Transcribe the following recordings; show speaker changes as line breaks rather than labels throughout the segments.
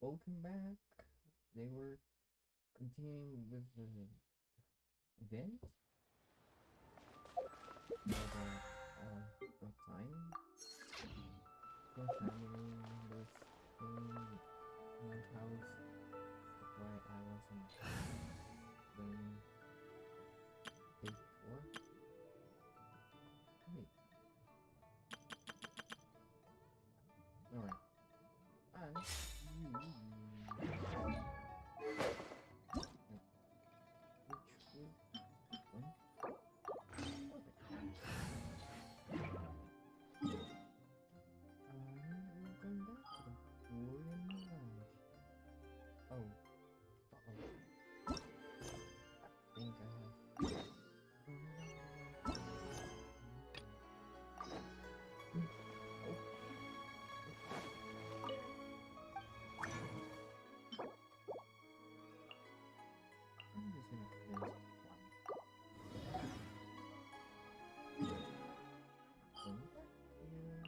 Welcome back. They were continuing with the event for time. The family members came to my house. That's why I wasn't doing day tour. Wait. Alright. And you which one? Perfect. We're going back to the boring lounge. Oh. Uh-oh. I think I have. I'm just gonna close one. Going back here.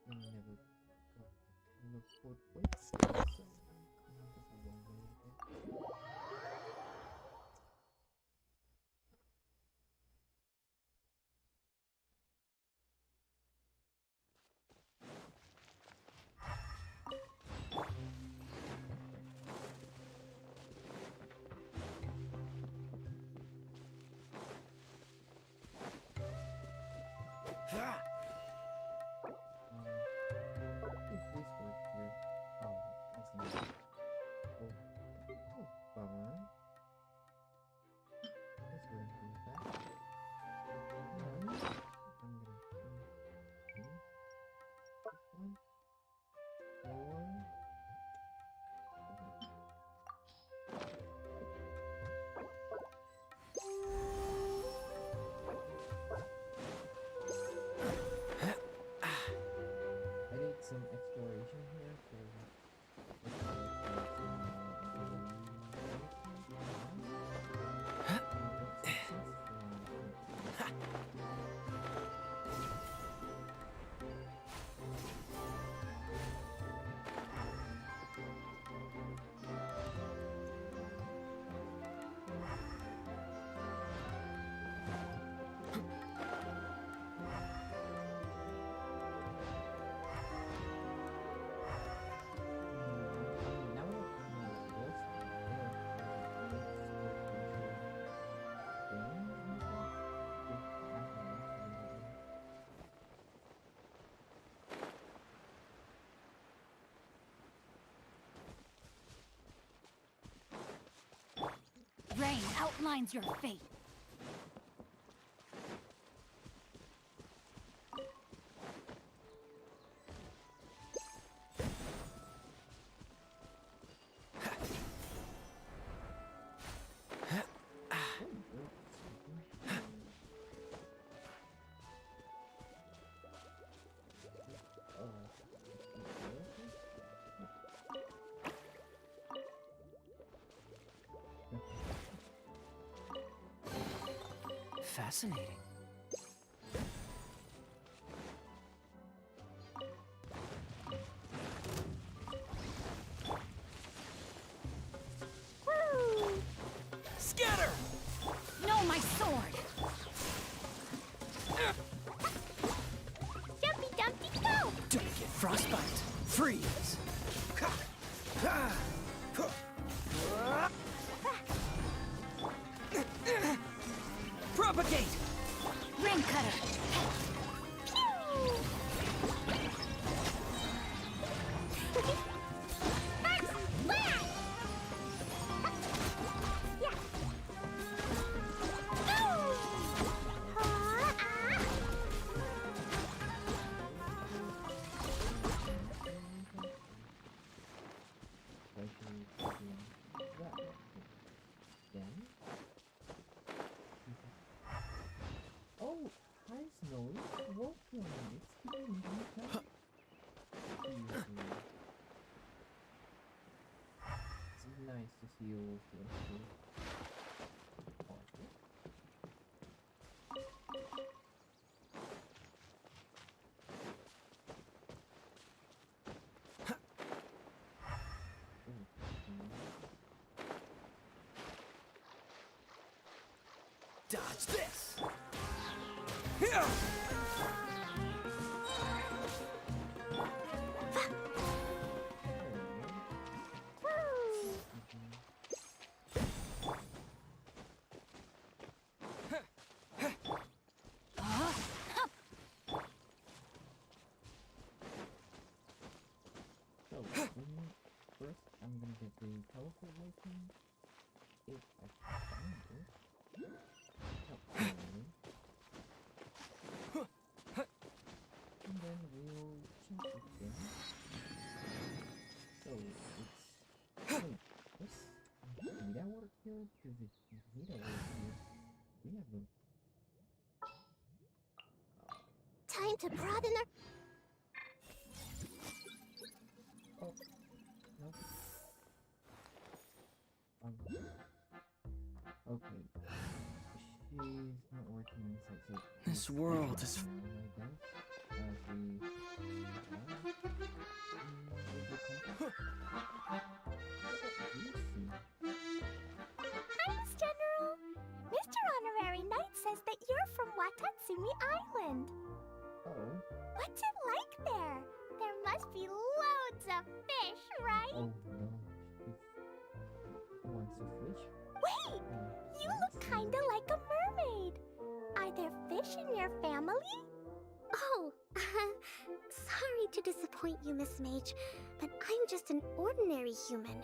We never got the teleport with, so I'm kind of a long way to go. If this was here, oh, that's not. Oh, bummer. Let's go and do that. And I'm gonna change this one for I did some exploration here, so let's go for
Rain outlines your fate.
Fascinating.
Woo!
Scatter!
No, my sword! Jumpy Dumpty go!
Don't get frostbite. Freeze! Propagate!
Ring cutter!
Oh, hi Snowy. Welcome. It's been a It's nice to see you all here.
Watch this. Yeah.
So, first I'm gonna get the teleport working. If I can find it. Hopefully. And then we'll check it again. So, it's... Wait, what's... Need that work here? Because if you need that work here, we have a...
Time to broaden our...
Oh, no. Okay. She's not working inside, so...
This world is
Thanks, General. Mr. Honorary Knight says that you're from Watatsumi Island.
Oh.
What's it like there? There must be loads of fish, right?
Oh no. She wants a fish?
Wait! You look kinda like a mermaid. Are there fish in your family?
Oh, sorry to disappoint you, Miss Mage, but I'm just an ordinary human.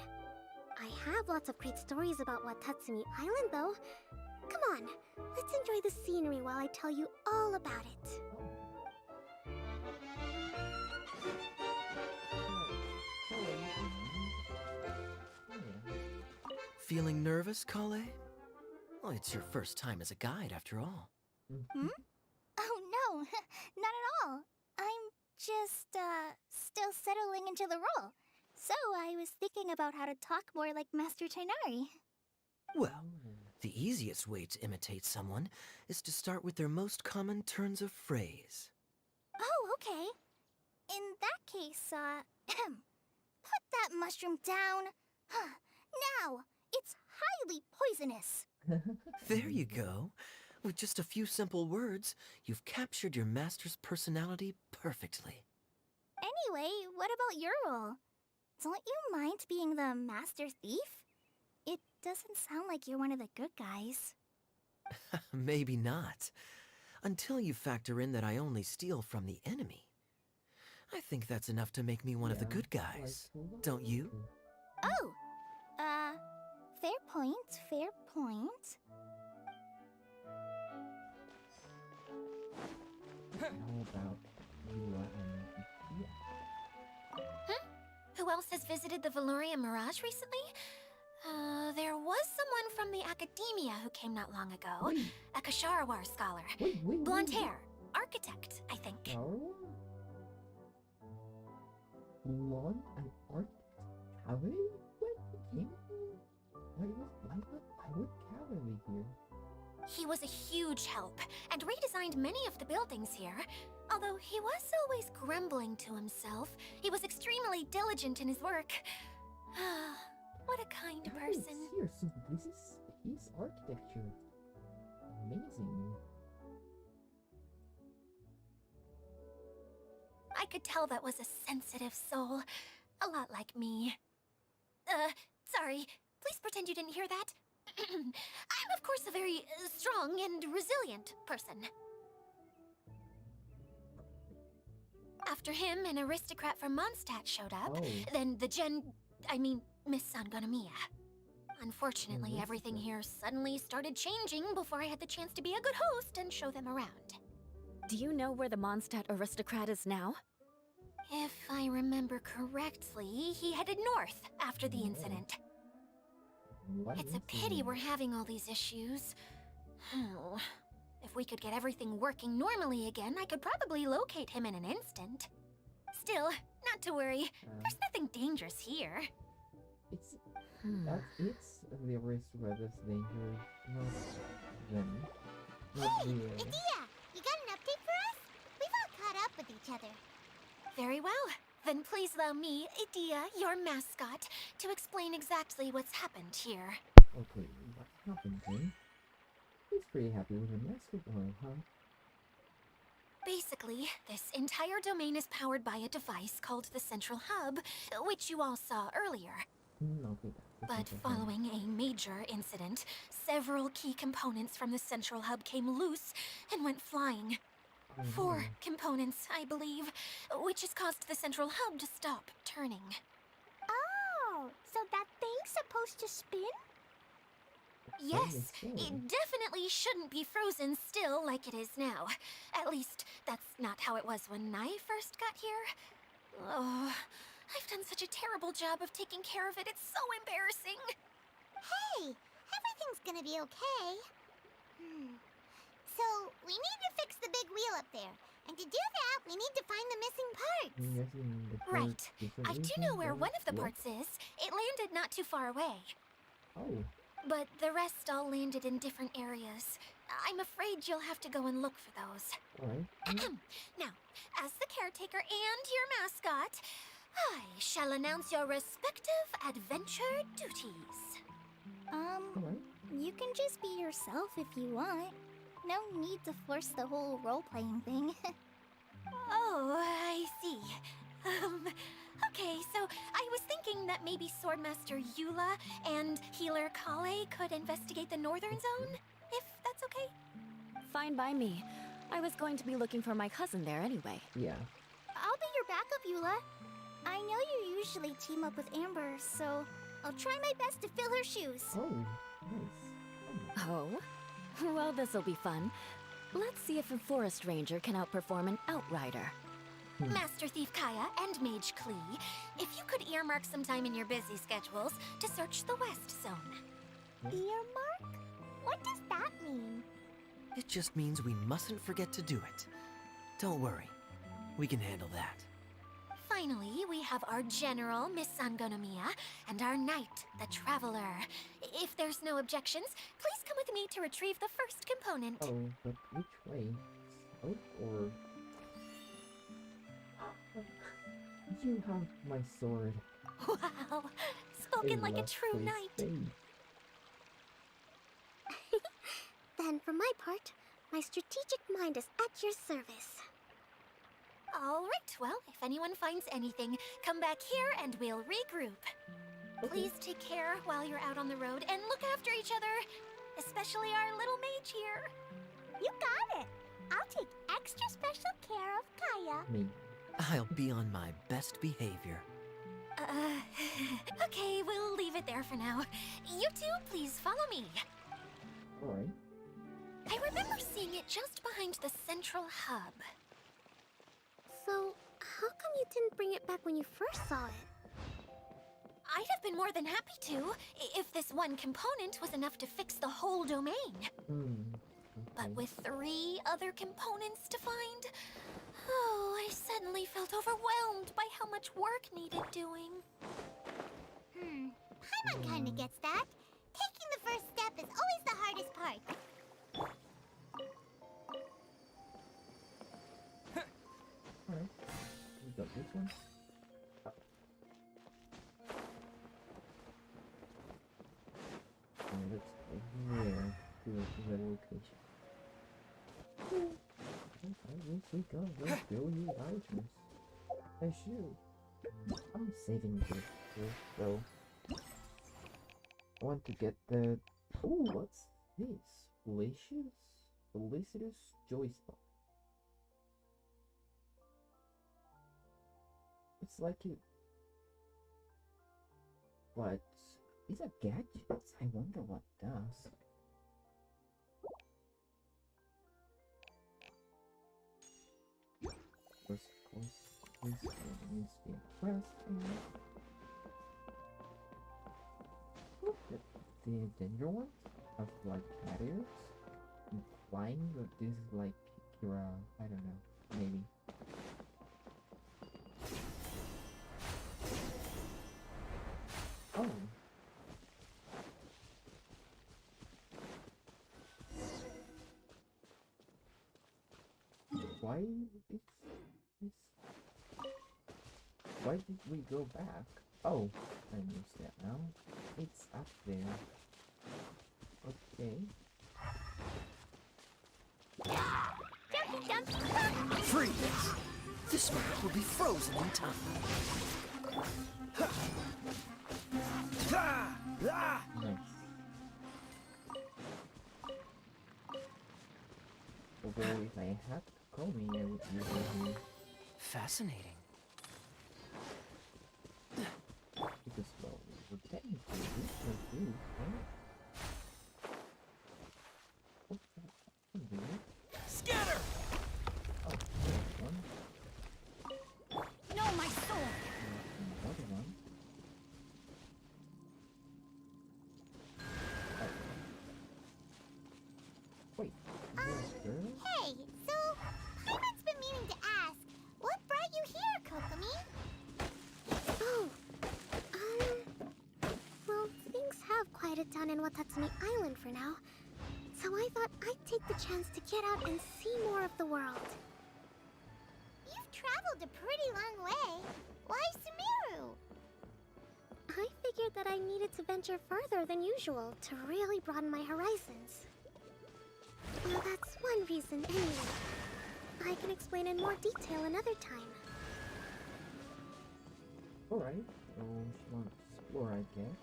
I have lots of great stories about Watatsumi Island, though. Come on, let's enjoy the scenery while I tell you all about it.
feeling nervous, Kale? Well, it's your first time as a guide, after all.
Hmm? Oh no, not at all. I'm just, still settling into the role. So I was thinking about how to talk more like Master Tainari.
Well, the easiest way to imitate someone is to start with their most common turns of phrase.
Oh, okay. In that case, put that mushroom down. Now, it's highly poisonous.
There you go. With just a few simple words, you've captured your master's personality perfectly.
Anyway, what about your role? Don't you mind being the master thief? It doesn't sound like you're one of the good guys.
Maybe not. Until you factor in that I only steal from the enemy. I think that's enough to make me one of the good guys. Don't you?
Oh! Fair point, fair point.
How about you and yeah.
Who else has visited the Valoria Mirage recently? There was someone from the academia who came not long ago. A Kasharawar scholar. Blonde hair. Architect, I think.
Blonde and architect? Cavalry? When came? Why was I would cavalry here?
He was a huge help, and redesigned many of the buildings here. Although he was always grumbling to himself, he was extremely diligent in his work. What a kind person.
Here, so this is space architecture. Amazing.
I could tell that was a sensitive soul. A lot like me. Sorry. Please pretend you didn't hear that. I'm, of course, a very strong and resilient person. After him, an aristocrat from Mondstadt showed up.
Oh.
Then Miss Sangonomiya. Unfortunately, everything here suddenly started changing before I had the chance to be a good host and show them around.
Do you know where the Mondstadt aristocrat is now?
If I remember correctly, he headed north after the incident. It's a pity we're having all these issues. Oh, if we could get everything working normally again, I could probably locate him in an instant. Still, not to worry. There's nothing dangerous here.
It's the aristocrat that's dangerous, not them.
Hey, Idea! You got an update for us? We've all caught up with each other.
Very well. Then please allow me, Idea, your mascot, to explain exactly what's happened here.
Okay, what happened then? Please pretty happy with the master girl, huh?
Basically, this entire domain is powered by a device called the Central Hub, which you all saw earlier.
Okay, that's
But following a major incident, several key components from the Central Hub came loose and went flying.
Oh,
4
no.
components, I believe, which has caused the Central Hub to stop turning.
Oh, so that thing's supposed to spin?
Yes,
so.
it definitely shouldn't be frozen still like it is now. At least, that's not how it was when I first got here. Oh, I've done such a terrible job of taking care of it, it's so embarrassing.
Hey, everything's gonna be okay. So, we need to fix the big wheel up there. And to do that, we need to find the missing parts.
I'm guessing the
Right.
different
I do
reasons,
know where
or
one of the
what?
parts is. It landed not too far away.
Oh,
But the rest all landed in different areas. I'm afraid you'll have to go and look for those.
alright.
Now, as the caretaker and your mascot, I shall announce your respective adventure duties.
Alright.
You can just be yourself if you want. No need to force the whole role-playing thing.
Oh, I see. Okay, so I was thinking that maybe Swordmaster Eula and Healer Kale could investigate the Northern Zone, if that's okay?
Fine by me. I was going to be looking for my cousin there anyway.
Yeah.
I'll be your backup, Eula. I know you usually team up with Amber, so I'll try my best to fill her shoes.
Oh, nice.
Oh? Well, this'll be fun. Let's see if a forest ranger can outperform an outrider.
Master Thief Kaya and Mage Klee, if you could earmark some time in your busy schedules to search the West Zone.
Earmark? What does that mean?
It just means we mustn't forget to do it. Don't worry. We can handle that.
Finally, we have our General, Miss Sangonomiya, and our Knight, the Traveler. If there's no objections, please come with me to retrieve the first component.
Oh, but which way? South or... You have my sword.
Wow, spoken like a
love
true
this
knight.
thing.
Then, for my part, my strategic mind is at your service.
All right, well, if anyone finds anything, come back here and we'll regroup. Please take care while you're out on the road and look after each other, especially our little mage here.
You got it. I'll take extra special care of Kaya.
Me.
I'll be on my best behavior.
Okay, we'll leave it there for now. You two, please follow me.
Alright.
I remember seeing it just behind the Central Hub.
So, how come you didn't bring it back when you first saw it?
I'd have been more than happy to, if this one component was enough to fix the whole domain. But
Okay.
with 3 other components to find, oh, I suddenly felt overwhelmed by how much work needed doing.
Paimon kinda gets that. Taking the first step is always the hardest part.
Alright. We got this one. And let's go here to the location. Okay, yes we go. Let's go use items. I shoot. I'm saving this first though. I want to get the... Ooh, what's this? Felicitous Joy Spot. It's like it... What? These are gadgets. I wonder what does. First, of course, this one needs to be pressed and... Look at the danger ones have like cat ears and flying, but this is like Kira, I don't know, maybe. Oh. Why is this? Why did we go back? Oh, I understand now. It's up there. Okay.
Jumpy jump.
Freeze! This map will be frozen in time.
Nice. Although if I had Komi, I would use it
Fascinating.
because, well, we're technically weaker too, right? What's that? Weird.
Scatter!
Oh, there's one.
No, my sword.
There's another one. Oh. Wait, is this girl?
Hey, so Paimon's been meaning to ask, what brought you here, Kokomi?
Oh, well, things have quieted down in Watatsumi Island for now. So I thought I'd take the chance to get out and see more of the world.
You've traveled a pretty long way. Why Sumeru?
I figured that I needed to venture further than usual to really broaden my horizons. Well, that's one reason anyway. I can explain in more detail another time.
Alright, so she wants to explore, I guess.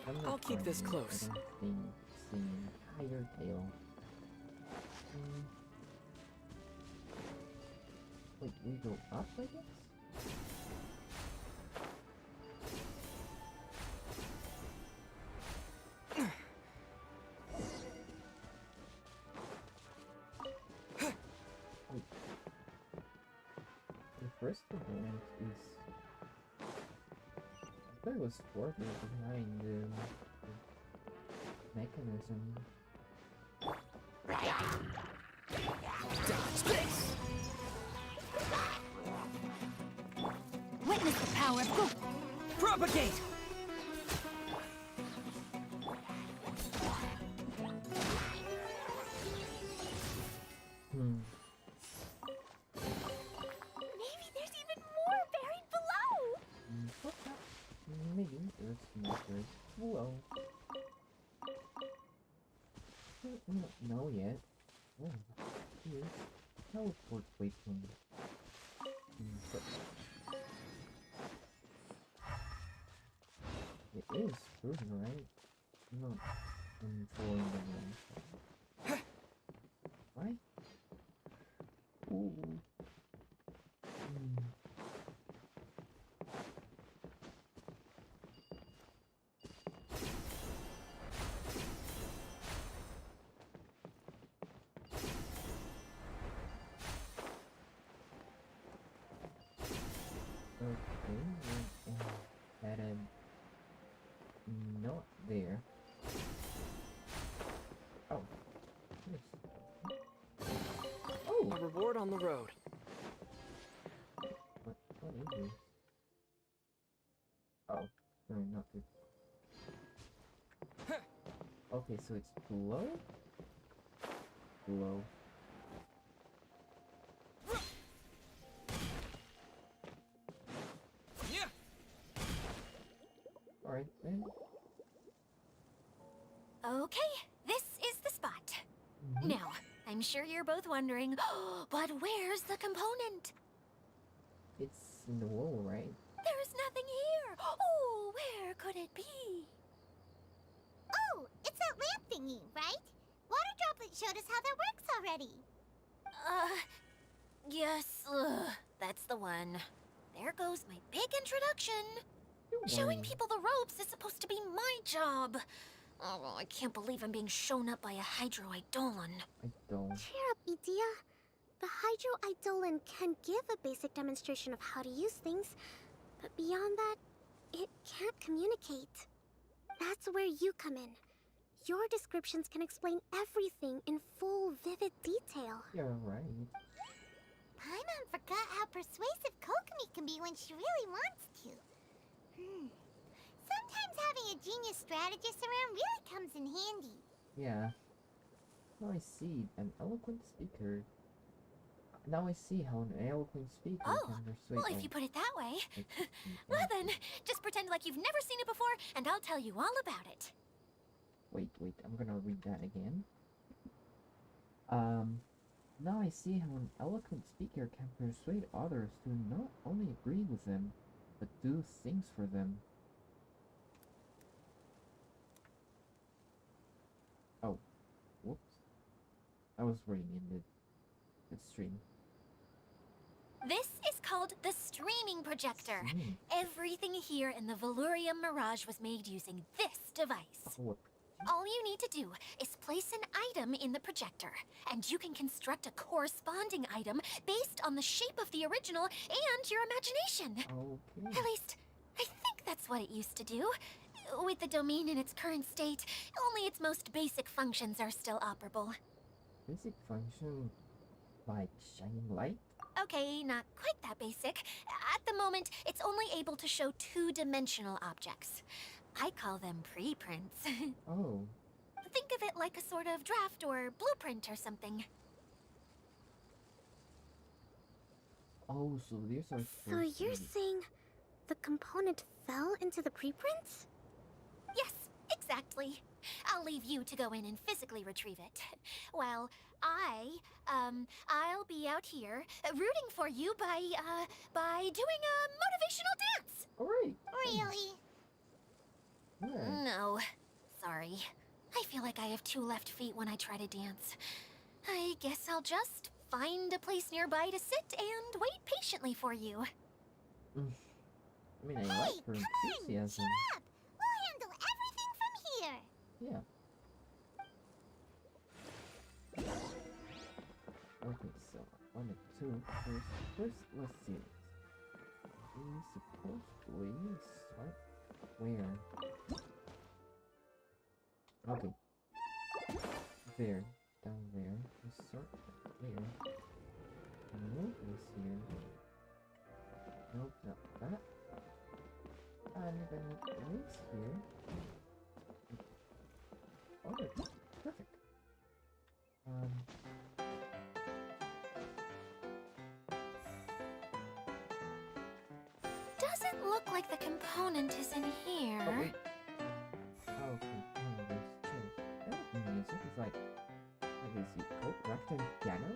I'm not
I'll keep
trying
this
to-
close.
I don't think it's the entire tale. Wait, we go up, I guess? Wait. The first component is... I thought it was further behind the mechanism.
Dodge this!
Witness the power of Go.
Propagate!
Maybe there's even more buried below.
What the? Maybe there's more there. Whoa. Don't know yet. Oh, here's teleport waypoint. But it is further, right? Not controlling the wrong side. Right? Ooh. Okay, we're at a not there. Oh, yes. Oh,
A reward on the road.
what is this? Oh, no, not this. Okay, so it's below? Below.
Yeah.
Alright then.
Okay, this is the spot. Now, I'm sure you're both wondering, but where's the component?
It's in the wall, right?
There's nothing here. Oh, where could it be?
Oh, it's that lamp thingy, right? Water Droplet showed us how that works already.
Yes, that's the one. There goes my big introduction.
Don't
Showing
worry.
people the ropes is supposed to be my job. Oh, I can't believe I'm being shown up by a Hydro Eidolon.
I don't.
Cheer up, Edea. The Hydro Eidolon can give a basic demonstration of how to use things, but beyond that, it can't communicate. That's where you come in. Your descriptions can explain everything in full, vivid detail.
You're right.
Paimon forgot how persuasive Kokomi can be when she really wants to. Sometimes having a genius strategist around really comes in handy.
Yeah. Now I see an eloquent speaker. Now I see how an eloquent speaker
Oh,
can persuade.
well, if you put it that way.
like,
Well then, just pretend like you've never seen it before, and I'll tell you all about it.
Wait, I'm gonna read that again. Now I see how an eloquent speaker can persuade others to not only agree with them, but do things for them. Oh, whoops. I was reading in the stream.
This is called the streaming projector.
Streaming.
Everything here in the Valurium Mirage was made using this device.
Oh,
All you need to do is place an item in the projector, and you can construct a corresponding item based on the shape of the original and your imagination.
okay.
At least, I think that's what it used to do. With the domain in its current state, only its most basic functions are still operable.
Basic function like shining light?
Okay, not quite that basic. At the moment, it's only able to show two-dimensional objects. I call them preprints.
Oh,
Think of it like a sort of draft or blueprint or something.
oh, so these are
So
supposed to
you're
be-
saying the component fell into the preprints?
Yes, exactly. I'll leave you to go in and physically retrieve it. While I'll be out here rooting for you by doing a motivational dance.
Alright.
Really?
Yeah.
No, sorry. I feel like I have two left feet when I try to dance. I guess I'll just find a place nearby to sit and wait patiently for you.
I mean, I like her
Come on,
enthusiasm.
cheer up! We'll handle everything from here.
Yeah. Okay, so on the two first let's see it. We supposedly start where? Okay. There. Down there. We start there. Move this here. Nope, not that. And then this here. Oh, perfect.
Doesn't look like the component is in here.
Oh, wait. Oh, okay. Oh, there's two. That would be music. It's like is it called Electric Piano?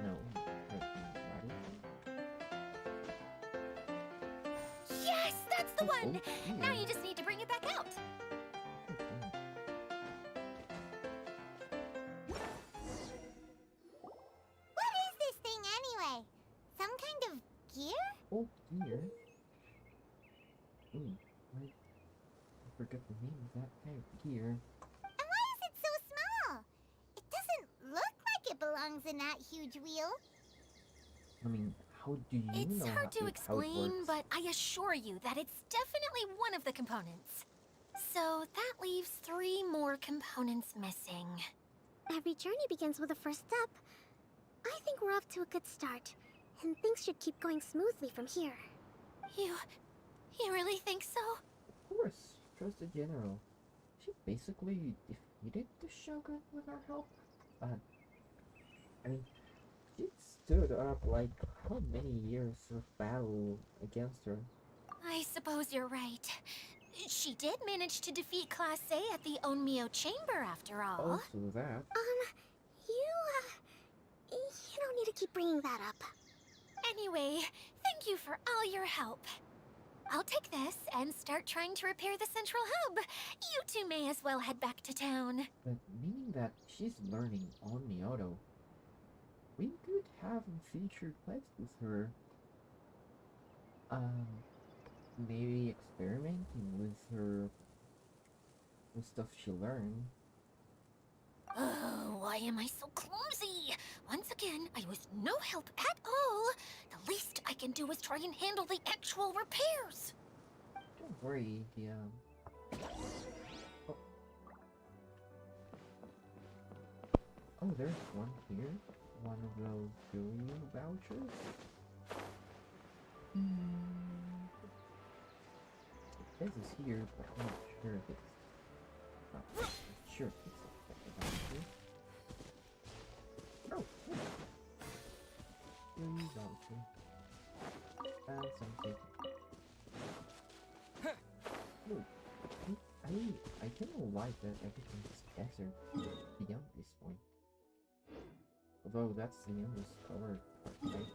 No.
Yes, that's the one!
Oh,
Now
yeah.
you just need to bring it back out.
What is this thing anyway? Some kind of gear?
Oh, dear. Ooh, I forgot the name of that kind of gear.
And why is it so small? It doesn't look like it belongs in that huge wheel.
I mean, how do you
It's
know
hard to
how it
explain,
works?
but I assure you that it's definitely one of the components. So that leaves 3 more components missing.
Every journey begins with a first step. I think we're off to a good start, and things should keep going smoothly from here.
You really think so?
Of course, trust the general. She basically defeated the Shogun with our help. I mean, she stood up like how many years of battle against her?
I suppose you're right. She did manage to defeat Class A at the Onmyo Chamber after all.
Also that.
You don't need to keep bringing that up.
Anyway, thank you for all your help. I'll take this and start trying to repair the central hub. You two may as well head back to town.
But meaning that she's learning on Myoto. We could have a featured quest with her. Maybe experimenting with her with stuff she learned.
Oh, why am I so clumsy? Once again, I was no help at all. The least I can do is try and handle the actual repairs.
Don't worry, the Oh, there's one here. One of those billion vouchers. This is here, but I'm not sure if it's. I'm sure it's a voucher. Oh, yeah. Billion voucher. And something. Oh, I kind of like that everything is better beyond this point. Although that's the endless cover part, right?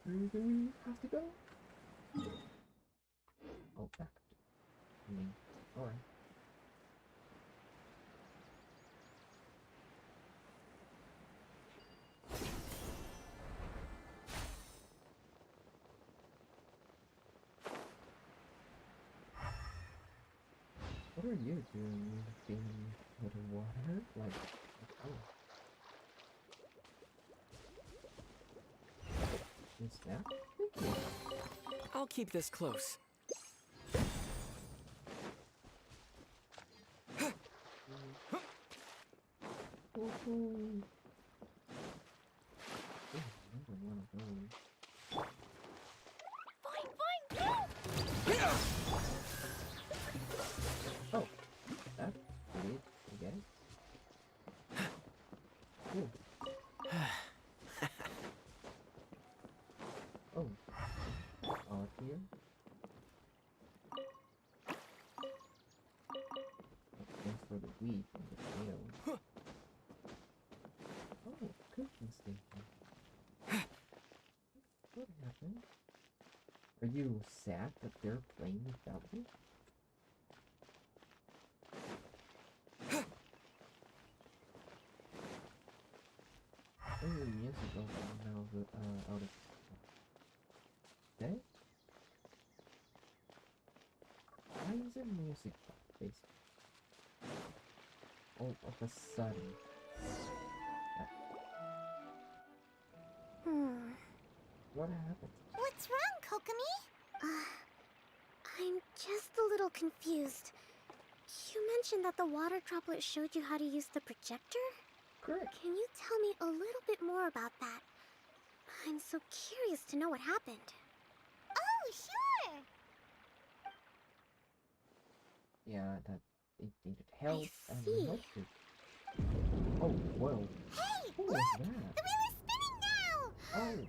Where do we have to go? Oh, back. Alright. What are you doing being with the water? Like, oh. Is that? Thank you.
I'll keep this close.
Woohoo. Oh, another one of those.
Fine, fine, go!
Oh, that's weird. I get it. Cool. Oh, out here. Thanks for the weed and the tail. Oh, cooking station. What happened? Are you sad that they're playing without you? Oh, years ago, now out of dead? Why is there music basically? All of a sudden. What happened?
What's wrong, Kokomi?
I'm just a little confused. You mentioned that the water droplet showed you how to use the projector?
Correct.
Can you tell me a little bit more about that? I'm so curious to know what happened.
Oh, sure!
Yeah, that it needed help and
see.
helped it. Oh, whoa.
Hey,
Who
look!
was
The
that?
wheel is spinning now!
Oh.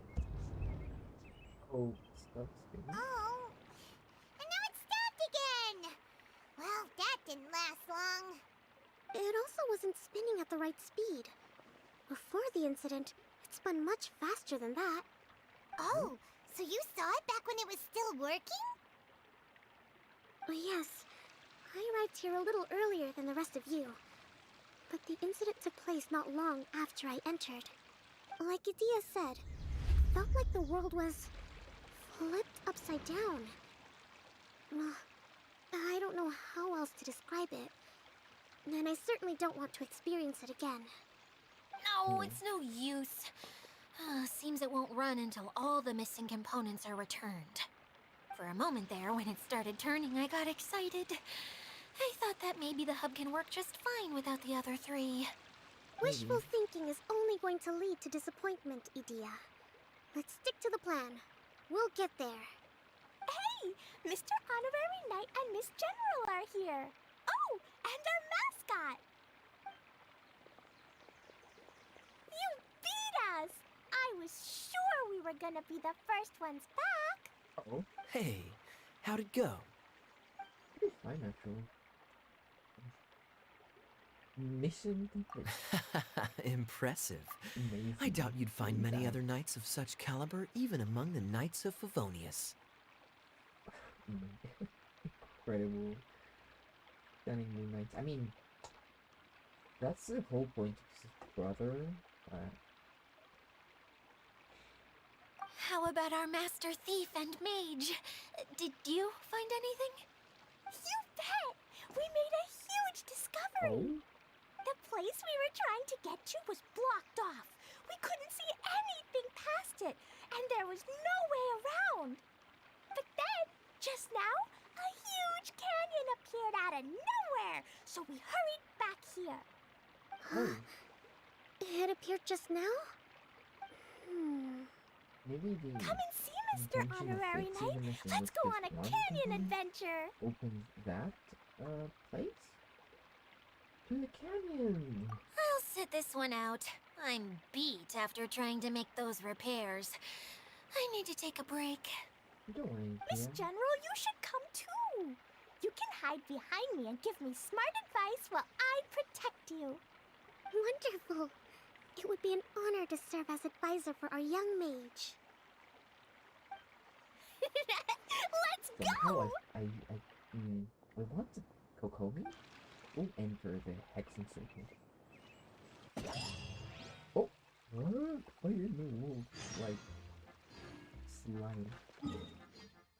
Oh, stop spinning.
Oh, and now it stopped again! Well, that didn't last long.
It also wasn't spinning at the right speed. Before the incident, it spun much faster than that.
Oh, so you saw it back when it was still working?
Yes, I arrived here a little earlier than the rest of you. But the incident took place not long after I entered. Like Idia said, it felt like the world was flipped upside down. Well, I don't know how else to describe it. And I certainly don't want to experience it again.
No, it's no use. Seems it won't run until all the missing components are returned. For a moment there, when it started turning, I got excited. I thought that maybe the hub can work just fine without the other three.
Wishful thinking is only going to lead to disappointment, Idia. Let's stick to the plan. We'll get there.
Hey, Mr. Honorary Knight and Miss General are here. Oh, and our mascot. You beat us! I was sure we were gonna be the first ones back.
Uh-oh.
Hey, how'd it go?
Pretty fine, actually. Mission complete.
Impressive.
Amazing.
I doubt you'd find
Really
many
bad.
other knights of such caliber even among the Knights of Favonius.
Incredible. Stunning new knights. I mean, that's the whole point of his brother.
How about our master thief and mage? Did you find anything?
You bet! We made a huge discovery.
Oh?
The place we were trying to get to was blocked off. We couldn't see anything past it, and there was no way around. But then, just now, a huge canyon appeared out of nowhere, so we hurried back here.
Oh.
It appeared just now?
Maybe the
Come and see, Mr.
intention of
Honorary
fixing
Knight.
the mission
Let's
was
go
just
on a
one
canyon
company
adventure.
Open that place? To the canyon!
I'll sit this one out. I'm beat after trying to make those repairs. I need to take a break.
Don't worry,
Miss
Pia.
General, you should come too. You can hide behind me and give me smart advice while I protect you.
Wonderful. It would be an honor to serve as advisor for our young mage.
Let's
Somehow
go!
I want to Kokomi? We'll enter the Hexen Circle. Oh! What? Why didn't the wolf, like, slide?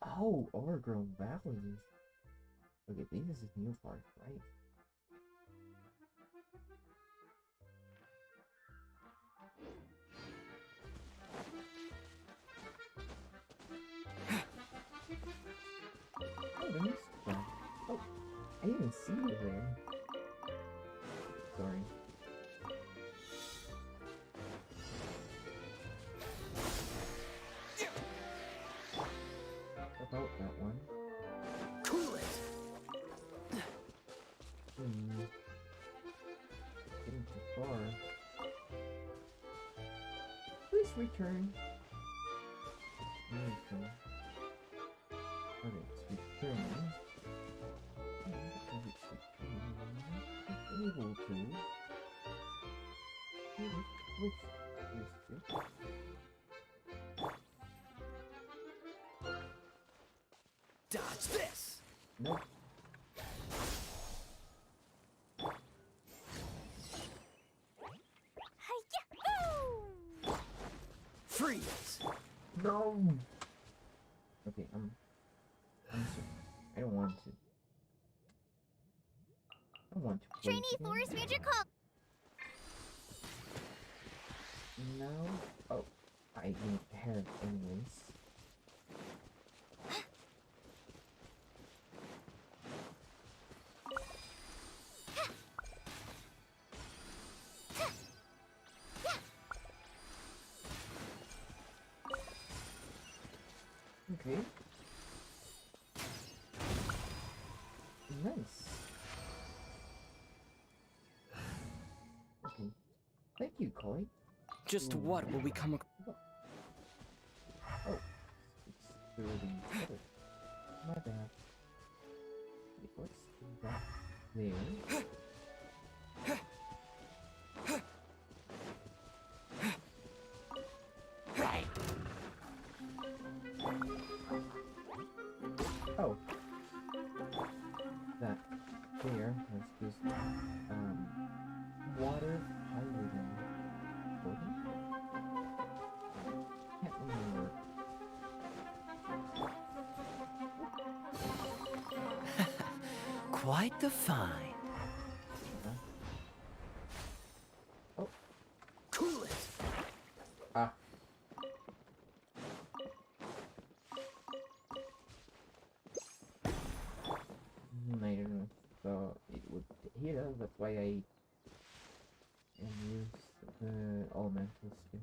Oh, overgrown valleys. Okay, this is a new part, right? Oh, the new spot. Oh, I didn't see you there. Sorry. About that one.
Cool it!
Getting too far. Please return. Okay, it's returning. Because it's returning. Able to. With
Dodge this!
Nope.
Hi-ya!
Freeze!
No! Okay, I'm sorry. I don't want to. I don't want to play
Trainee
the
Forest
game.
Ranger call.
No. Oh, I need hair anyways. Okay. Nice. Okay. Thank you, Koi.
Just what will we come across?
Oh, it's through the other. My bad. Wait, what's that there? Oh, that there was just water higher than 40? Can't remember.
Quite the find.
Oh,
Cool it!
ah. I don't know. So it would hit us. That's why I use the elemental skill.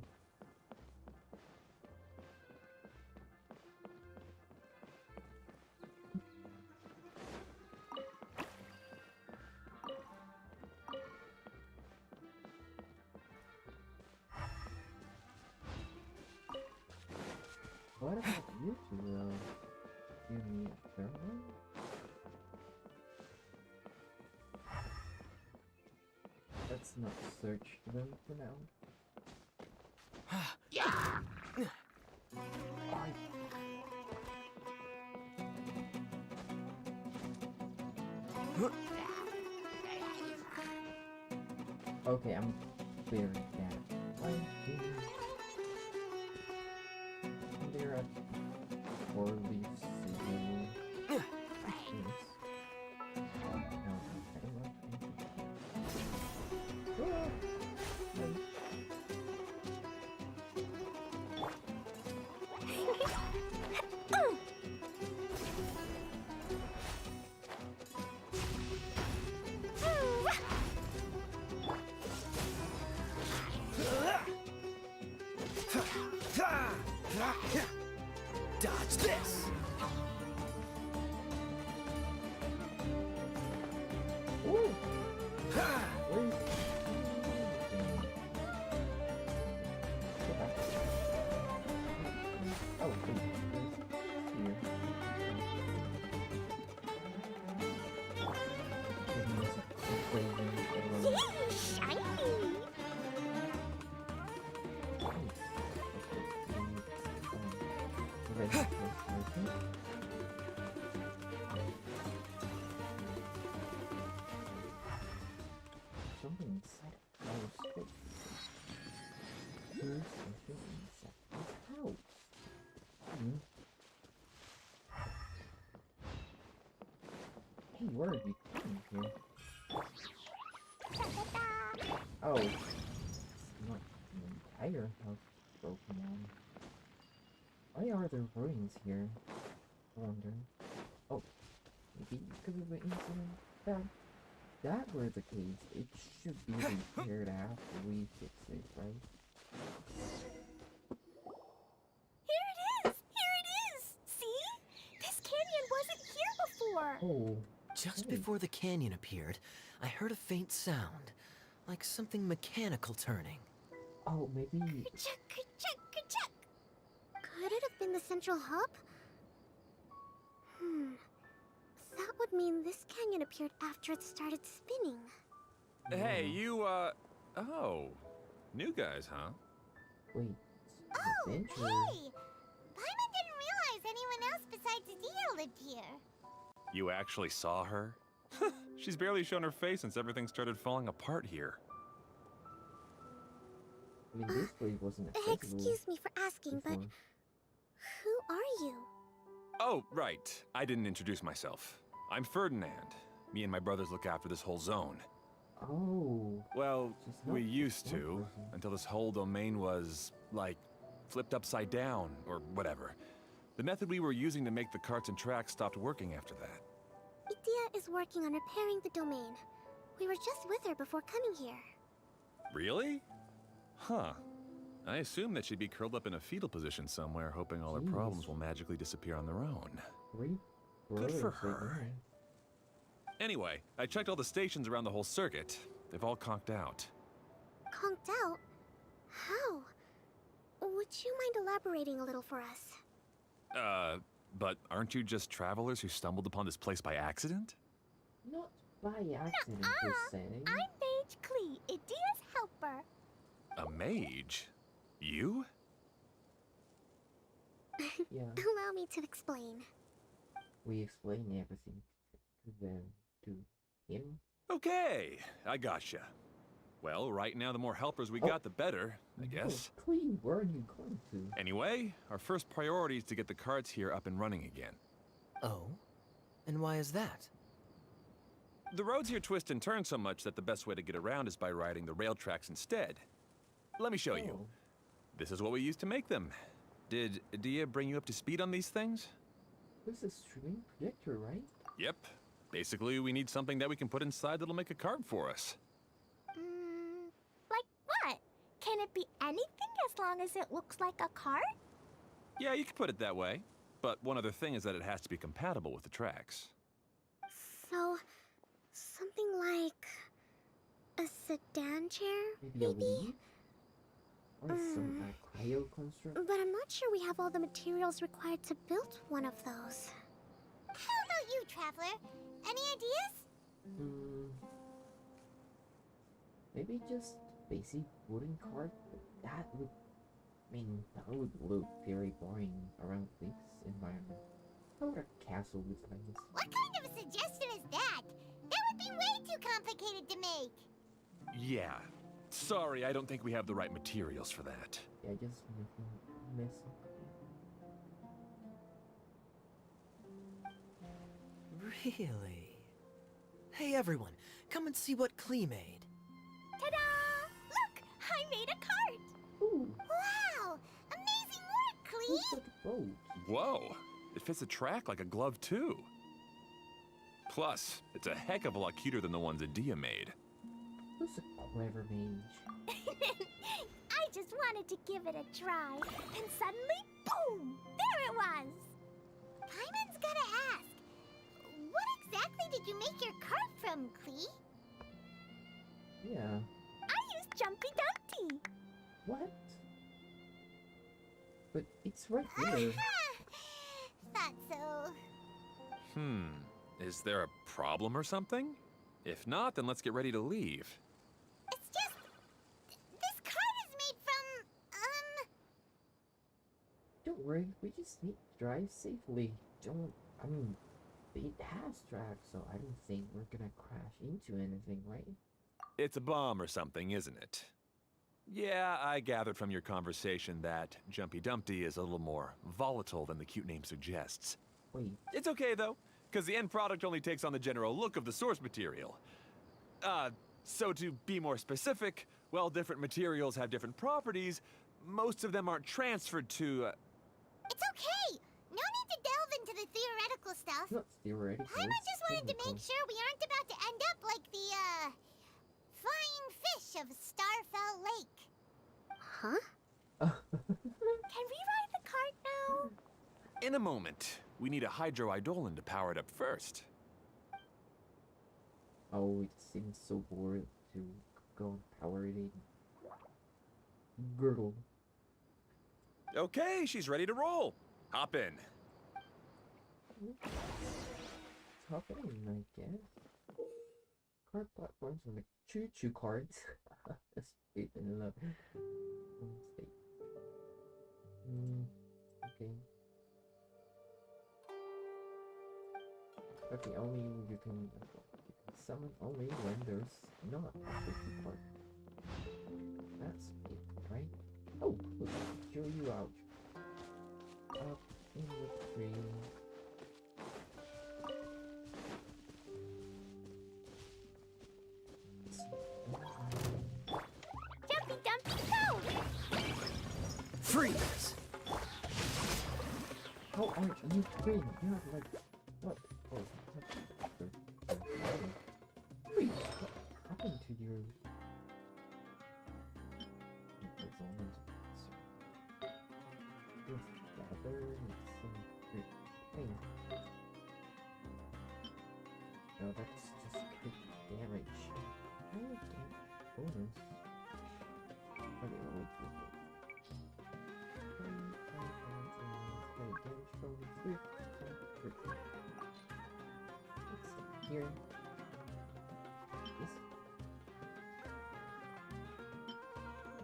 What about you two, though? You need a third one? Let's not search them for now. Okay, I'm very bad at fighting. They're at 4 leaves. Yes. No, I don't want anything. Ah! No.
Dodge this!
Ooh!
Ha!
Where's... Go back. something inside a house. Wait. There's something inside this house. Hey, where are you coming here? Oh, it's not the entire house broken down. Why are there ruins here? I wonder. Oh, maybe because of the incident? That were the case, it should be repaired after we fix it, right?
Here it is! Here it is! See? This canyon wasn't here before!
Oh.
Just before the canyon appeared, I heard a faint sound, like something mechanical turning.
Oh, maybe...
Ka-chuck, ka-chuck, ka-chuck!
Could it have been the central hub? That would mean this canyon appeared after it started spinning.
Hey, you, oh. New guys, huh?
Wait.
Oh,
Adventure.
hey! Paimon didn't realize anyone else besides Adia lived here.
You actually saw her? She's barely shown her face since everything started falling apart here.
I mean, this place wasn't accessible
Excuse me for asking, but
before.
who are you?
Oh, right. I didn't introduce myself. I'm Ferdinand. Me and my brothers look after this whole zone.
Oh.
Well,
Just not
we used
one
to,
person.
until this whole domain was, like, flipped upside down, or whatever. The method we were using to make the carts and tracks stopped working after that.
Idia is working on repairing the domain. We were just with her before coming here.
Really? Huh. I assumed that she'd be curled up in a fetal position somewhere, hoping all her
Jeez.
problems will magically disappear on their own.
Three
Good for
brothers right
her.
there.
Anyway, I checked all the stations around the whole circuit. They've all conked out.
Conked out? How? Would you mind elaborating a little for us?
But aren't you just travelers who stumbled upon this place by accident?
Not by accident per se.
I'm Mage Klee, Idia's helper.
A mage? You?
Yeah,
Allow me to explain.
we explain everything to them, to him.
Okay, I gotcha. Well, right now the more helpers we got, the better, I guess.
Oh, Clee, where are you going to?
Anyway, our first priority is to get the carts here up and running again.
Oh? And why is that?
The roads here twist and turn so much that the best way to get around is by riding the rail tracks instead. Let me show you.
Oh.
This is what we used to make them. Did Dia bring you up to speed on these things?
This is streaming projector, right?
Yep. Basically, we need something that we can put inside that'll make a cart for us.
Like what? Can it be anything as long as it looks like a cart?
Yeah, you could put it that way. But one other thing is that it has to be compatible with the tracks.
So, something like a sedan chair,
Maybe a
maybe?
leaf? Or some cryo construct?
But I'm not sure we have all the materials required to build one of those.
How about you, Traveler? Any ideas?
Maybe just basic wooden cart? But that would... I mean, that would look very boring around this environment. How about a castle with nice?
What kind of a suggestion is that? That would be way too complicated to make.
Yeah. Sorry, I don't think we have the right materials for that.
Yeah, just mess
Really? Hey everyone, come and see what Klee made.
Ta-da! Look! I made a cart!
Ooh,
Wow! Amazing work, Klee!
look at the boat.
Whoa! It fits the track like a glove, too. Plus, it's a heck of a lot cuter than the ones Adia made.
Who's a clever mage?
I just wanted to give it a try, and suddenly, boom! There it was! Paimon's gotta ask, what exactly did you make your cart from, Klee?
Yeah.
I used Jumpy Dumpty!
What? But it's right here.
Thought so.
Is there a problem or something? If not, then let's get ready to leave.
It's just... this cart is made from,
Don't worry, we just need to drive safely. I mean, it has tracks, so I don't think we're gonna crash into anything, right?
It's a bomb or something, isn't it? Yeah, I gathered from your conversation that Jumpy Dumpty is a little more volatile than the cute name suggests.
Wait.
It's okay, though, because the end product only takes on the general look of the source material. So to be more specific, while different materials have different properties, most of them aren't transferred to,
It's okay. No need to delve into the theoretical stuff.
Not theoretical.
Paimon
It's
just wanted to
technical.
make sure we aren't about to end up like the, flying fish of Starfell Lake.
Huh?
Can we ride the cart now?
In a moment. We need a hydroidolin to power it up first.
Oh, it seems so bored to go and power it in. Girdle.
Okay, she's ready to roll. Hop in.
Hop in, I guess. Card platforms and the choo-choo cards. That's deep in love. Let's see. Okay. Okay, only you can summon only when there's not a choo-choo card. That's it, right? Oh, look, show you out. Up in the tree.
Jumpy Dumpy, go!
Freeze!
How aren't you green? You have like what? Oh, wait, what happened to your? It was almost just gather some crit thing. No, that's just crit damage. I would get bonus. Okay, I'll wait for it. Here. This.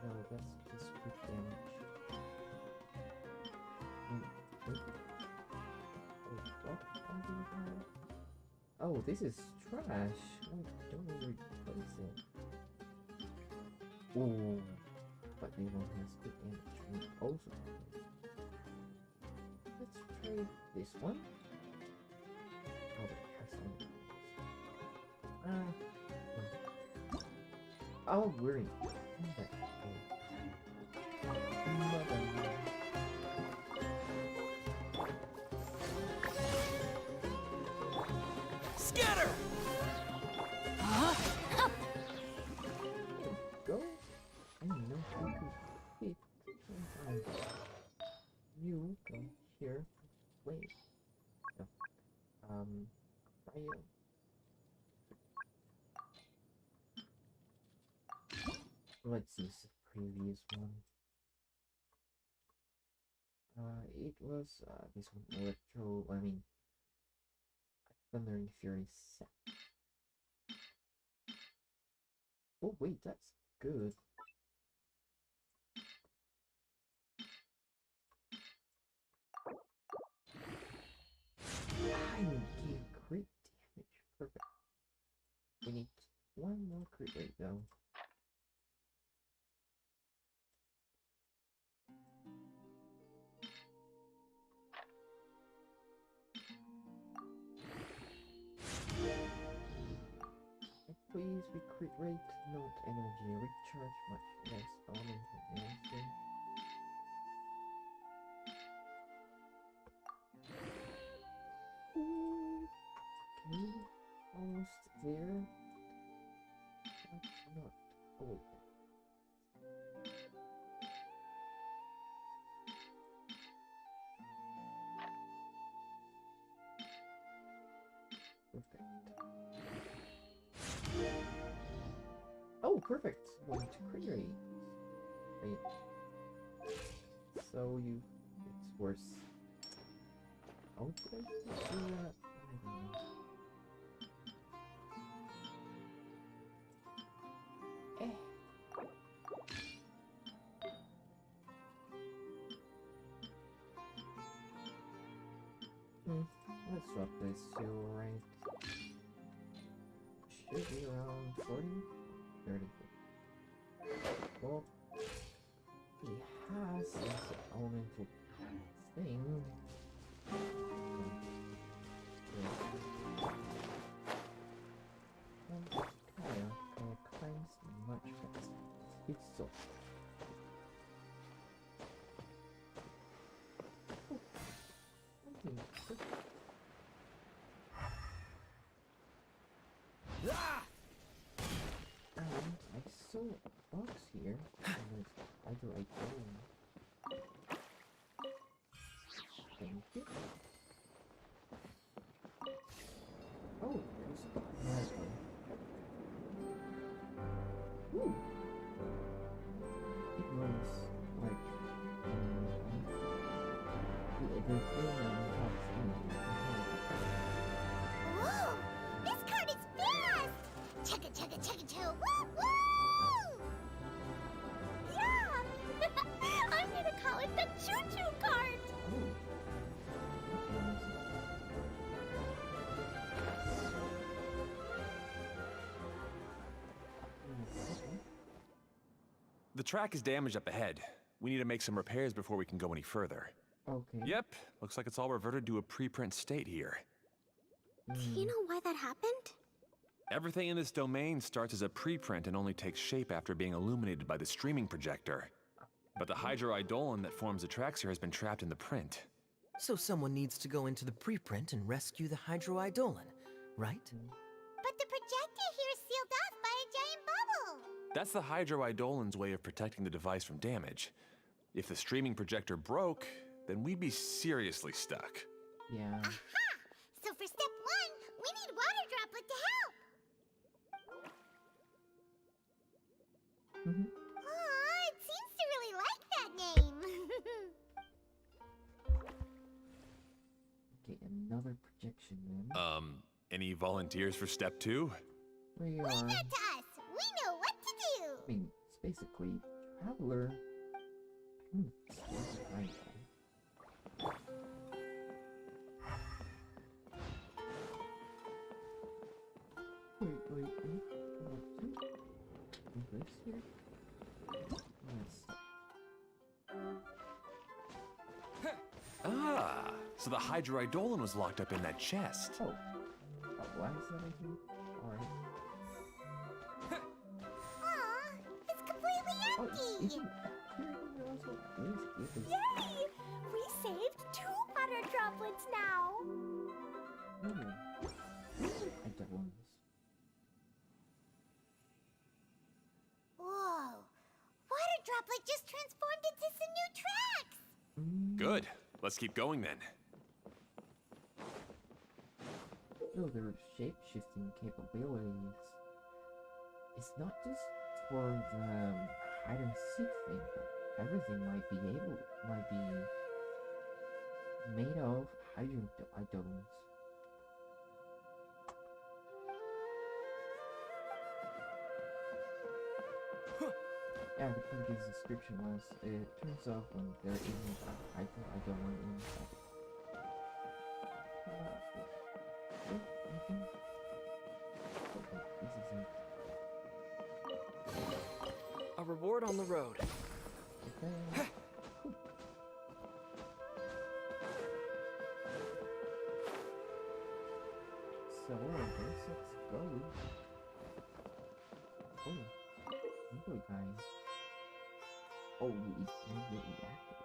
No, that's just quick damage. Wait. Oh, this is trash. I don't want to replace it. Ooh, but this one has good damage. Also, let's try this one. Oh, it has one. Oh, we're in.
Scatter!
Go. I know you can fit sometimes. You come here. Wait. No. Fire. Let's use the previous one. It was this one, Electro. I mean, Thunder and Fury set. Oh wait, that's good. 9k crit damage. Perfect. We need one more crit rate though. Please be crit rate, not energy. Recharge much less armor than anything. Okay, almost there. That's not. Oh wait. Perfect. Oh, perfect. 1 to crit rate. Wait. So it's worse. Oh, did I do that? I don't know. Let's swap this to right. Should be around 40. Very good. Well, he has this elemental thing. And Kaya climbs much faster. It's so. And I saw a box here. And either I go. Thank you. Oh, there's a nice one. Ooh. It was like the thing pops in.
Whoa! This cart is fast! Chugga chugga chugga choo! Woo woo! Yeah! I'm gonna call it the choo-choo cart!
The track is damaged up ahead. We need to make some repairs before we can go any further.
Okay.
Yep, looks like it's all reverted to a preprint state here.
Do you know why that happened?
Everything in this domain starts as a preprint and only takes shape after being illuminated by the streaming projector. But the hydroidolon that forms the tracks here has been trapped in the print.
So someone needs to go into the preprint and rescue the hydroidolon, right?
But the projector here is sealed off by a giant bubble!
That's the hydroidolon's way of protecting the device from damage. If the streaming projector broke, then we'd be seriously stuck.
Yeah.
Aha! So for step 1, we need water droplet to help! Aw, it seems to really like that name!
Okay, another projection then.
Any volunteers for step 2?
We
Leave
are.
that to us! We know what to do!
I mean, it's basically Traveler. Wait. This here? Yes.
Ah, so the hydroidolon was locked up in that chest.
Oh. Why is that in here? Alright.
Aw, it's completely
Oh,
empty!
is it? It is.
Yay! We saved 2 water droplets now!
I don't want this.
Whoa! Water droplet just transformed into some new tracks!
Good. Let's keep going then.
So their shape-shifting capabilities. It's not just for the hide and seek thing, but everything might be made of hydroidolons. Yeah, the previous description was it turns off when there isn't a hydroidolon inside. This isn't.
A reward on the road.
Okay. So, I guess let's go. Oh, hello guys. Oh, it's immediately active.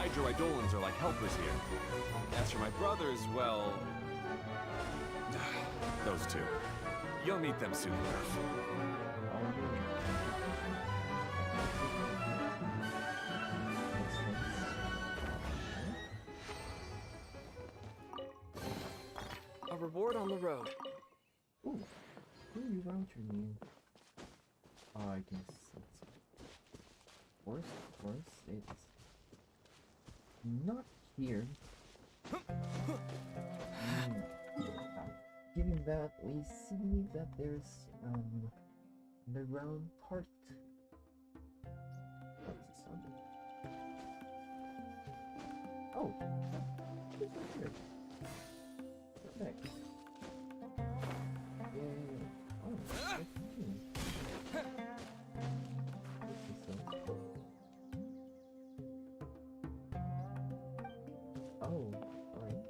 hydroidolins are like helpers here. As for my brothers, well... those two. You'll meet them soon enough.
A reward on the road.
Ooh, who are you vouching me? Oh, I guess it's... Of course, it's... not here. Given that, we see that there's, the round part. What's this under? Oh! It's right here. Perfect. Yeah. Oh, that's me. This is so cool. Oh, alright.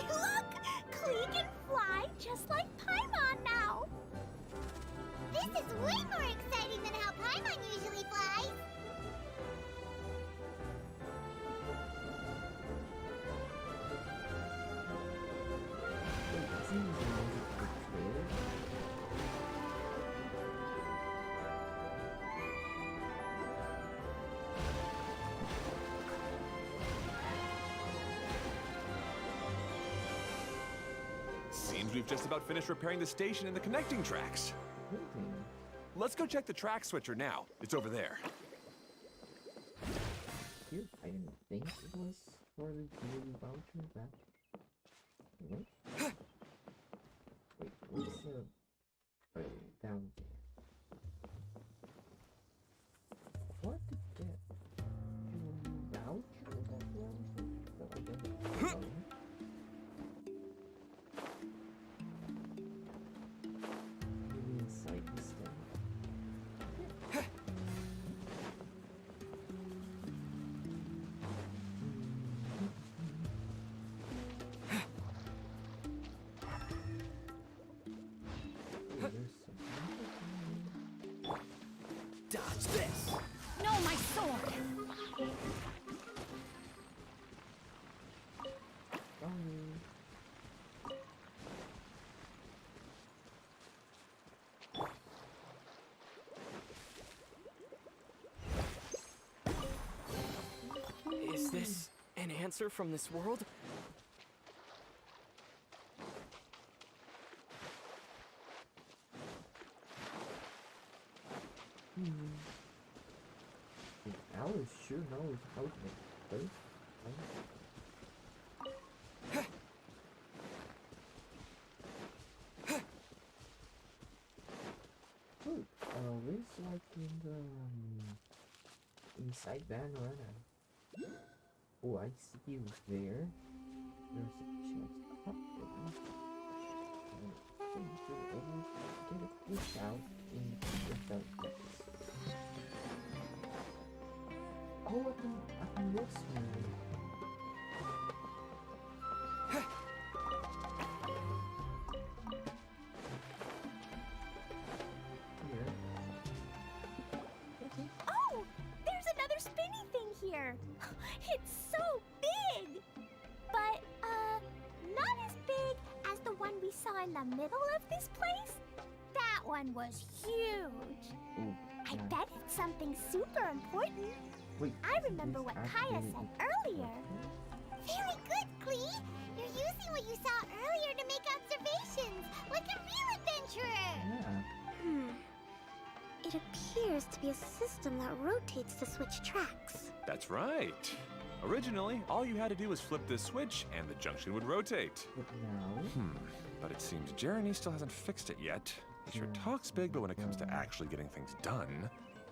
Look! Klee can fly just like Paimon now!
This is way more exciting than how Paimon usually flies.
Seems we've just about finished repairing the station and the connecting tracks. Let's go check the track switcher now. It's over there.
Here, I didn't think it was for the daily voucher that... What? Wait, what's the... Wait, down there. What to get? Daily voucher? That voucher? So I guess it's wrong. Maybe inside this thing.
Dodge this!
No, my sword!
Is this an answer from this world?
Alice sure knows how to make first. Look, it's like in the inside Banana. Oh, I see you there. There's a chest up there. I think you'll ever get a fish out in the darkness. Oh, I can look smooth. Here. Okay.
Oh! There's another spinny thing here! It's so big! But, not as big as the one we saw in the middle of this place. That one was huge.
Ooh,
I
yeah.
bet it's something super important.
Wait,
I
is
remember
this
what Kaya
activated?
said earlier.
Very good, Klee. You're using what you saw earlier to make observations, like a real adventurer.
Yeah.
It appears to be a system that rotates to switch tracks.
That's right. Originally, all you had to do was flip this switch and the junction would rotate.
But now...
But it seems Jeremy still hasn't fixed it yet. He sure talks big, but when it comes to actually getting things done...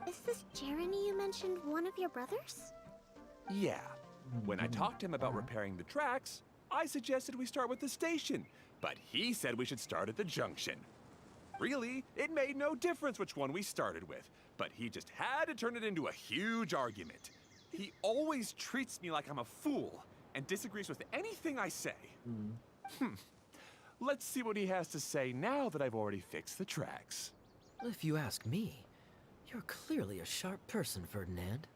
Is this Jeremy you mentioned one of your brothers?
Yeah. When I talked to him about repairing the tracks, I suggested we start with the station. But he said we should start at the junction. Really, it made no difference which one we started with. But he just had to turn it into a huge argument. He always treats me like I'm a fool and disagrees with anything I say. Let's see what he has to say now that I've already fixed the tracks.
If you ask me, you're clearly a sharp person, Ferdinand.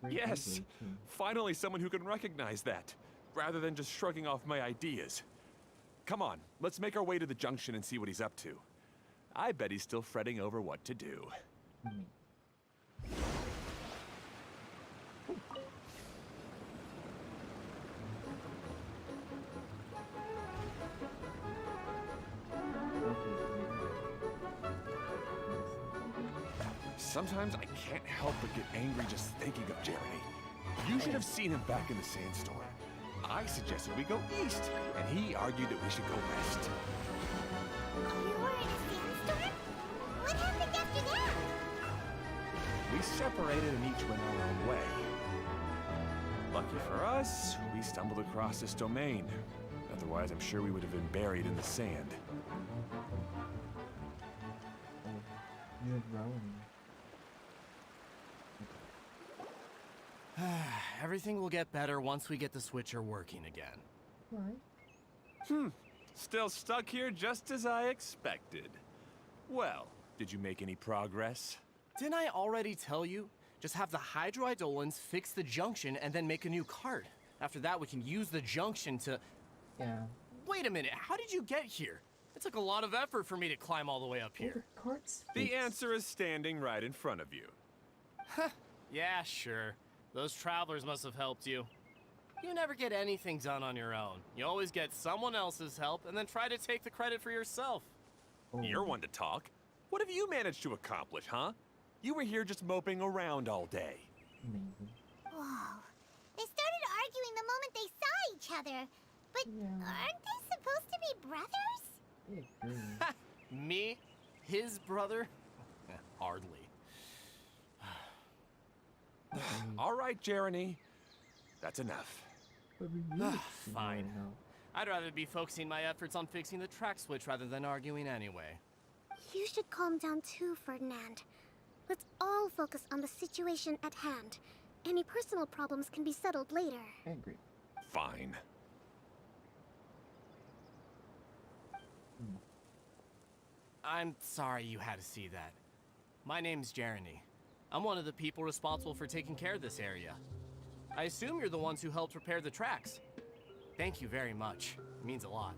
Yes, finally someone who can recognize that, rather than just shrugging off my ideas. Come on, let's make our way to the junction and see what he's up to. I bet he's still fretting over what to do. Sometimes I can't help but get angry just thinking of Jeremy. You should have seen him back in the sandstorm. I suggested we go east, and he argued that we should go west.
You were in a sandstorm? What happened after that?
We separated and each went our own way. Lucky for us, we stumbled across this domain. Otherwise, I'm sure we would have been buried in the sand.
You're wrong.
Everything will get better once we get the switcher working again.
Right.
Still stuck here just as I expected. Well, did you make any progress?
Didn't I already tell you? Just have the hydroidolins fix the junction and then make a new cart. After that, we can use the junction to...
Yeah.
Wait a minute, how did you get here? It took a lot of effort for me to climb all the way up
Well,
here.
the cart's
The
fixed.
answer is standing right in front of you.
Yeah, sure. Those travelers must have helped you. You never get anything done on your own. You always get someone else's help and then try to take the credit for yourself.
Oh,
You're one to talk. What have you managed to accomplish, huh? You were here just moping around all day.
amazing.
Whoa. They started arguing the moment they saw each other. But
Yeah.
aren't they supposed to be brothers?
I agree.
Me? His brother? Hardly.
All right, Jeremy. That's enough.
But we need to see more
Fine.
now.
I'd rather be focusing my efforts on fixing the track switch rather than arguing anyway.
You should calm down too, Ferdinand. Let's all focus on the situation at hand. Any personal problems can be settled later.
I agree.
Fine.
I'm sorry you had to see that. My name's Jeremy. I'm one of the people responsible for taking care of this area. I assume you're the ones who helped repair the tracks. Thank you very much. It means a lot.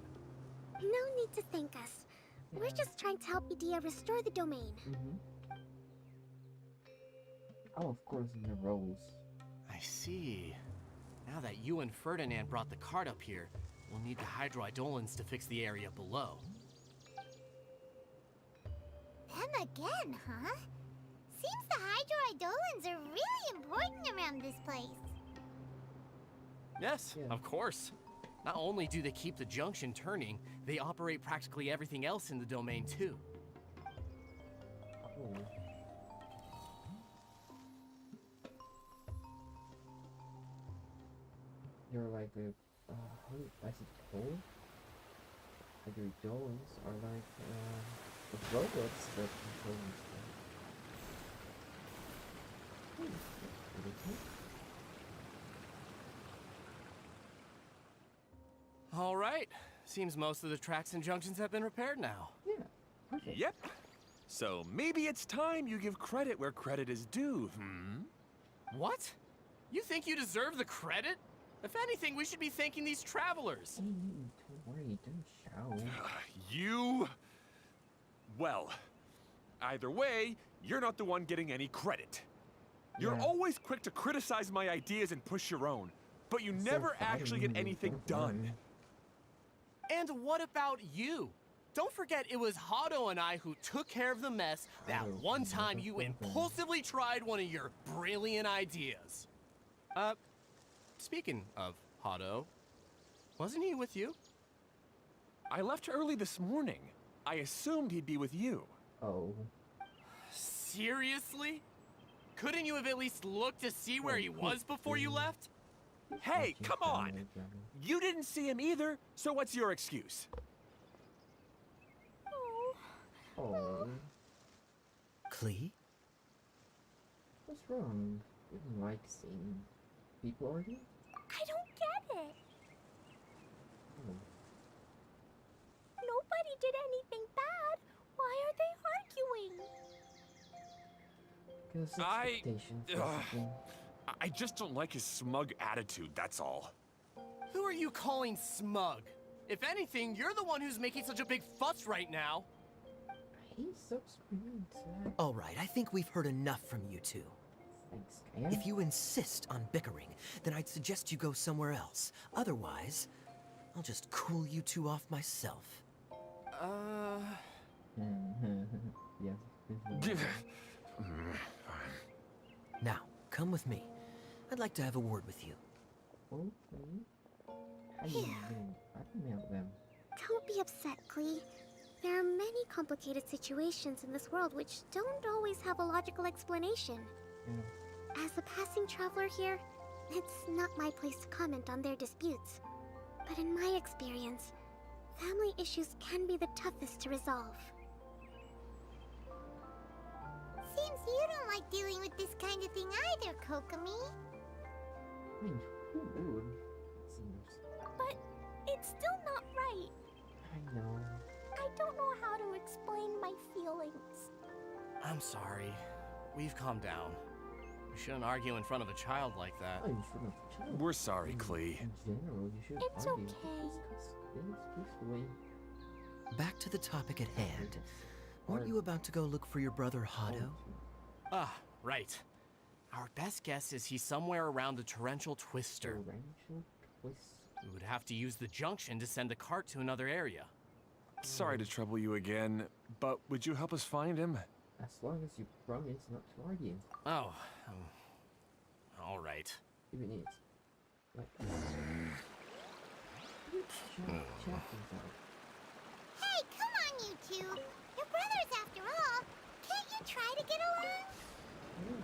No need to thank us. We're just trying to help Idea restore the domain.
Oh, of course, in the roles.
I see. Now that you and Ferdinand brought the cart up here, we'll need the hydroidolins to fix the area below.
Them again, huh? Seems the hydroidolins are really important around this place.
Yes,
Yeah.
of course. Not only do they keep the junction turning, they operate practically everything else in the domain too.
Oh. You're like a, how is it called? Like your dolls are like, the robots that control this stuff. That's pretty cool.
All right. Seems most of the tracks and junctions have been repaired now.
Yeah, perfect.
Yep. So maybe it's time you give credit where credit is due,
What? You think you deserve the credit? If anything, we should be thanking these travelers.
Hey, don't worry, don't shout.
You... Well, either way, you're not the one getting any credit. You're
Yeah.
always quick to criticize my ideas and push your own, but you
So
never actually get
funny,
anything
so
done.
funny.
And what about you? Don't forget it was Hado and I who took care of the mess that
Hado,
one time you
motherfucker.
impulsively tried one of your brilliant ideas. Speaking of Hado, wasn't he with you?
I left early this morning. I assumed he'd be with you.
Oh.
Seriously? Couldn't you have at least looked to see where he was before you left?
Hey,
Fucking
come on!
family drama.
You didn't see him either, so what's your excuse?
Oh,
Klee?
what's wrong? didn't like seeing people arguing.
I don't get it.
Oh,
Nobody did anything bad. Why are they arguing?
because
I-
expectations.
Ugh.
Basically.
I just don't like his smug attitude, that's all.
Who are you calling smug? If anything, you're the one who's making such a big fuss right now.
He's so screaming sad.
All right, I think we've heard enough from you two.
Thanks, Kaya.
If you insist on bickering, then I'd suggest you go somewhere else. Otherwise, I'll just cool you two off myself.
Yes.
Now, come with me. I'd like to have a word with you.
Okay. How you gonna blackmail them?
Don't be upset, Klee. There are many complicated situations in this world which don't always have a logical explanation.
Yeah.
As a passing traveler here, it's not my place to comment on their disputes. But in my experience, family issues can be the toughest to resolve.
Seems you don't like dealing with this kind of thing either, Kokomi.
I mean, who would? It seems.
But it's still not right.
I know.
I don't know how to explain my feelings.
I'm sorry. We've calmed down. We shouldn't argue in front of a child like that.
Oh, you shouldn't have child.
We're sorry, Klee.
In general, you should
It's
argue.
okay.
Discuss things peacefully.
Back to the topic at hand. Weren't you about to go look for your brother Hado?
Ah, right. Our best guess is he's somewhere around the torrential twister.
Torrential twist.
We would have to use the junction to send the cart to another area.
Sorry to trouble you again, but would you help us find him?
As long as you promise not to argue.
Oh, all right.
Even it. Like this. Check things out.
Hey, come on, you two. You're brothers after all. Can't you try to get along?
Yeah.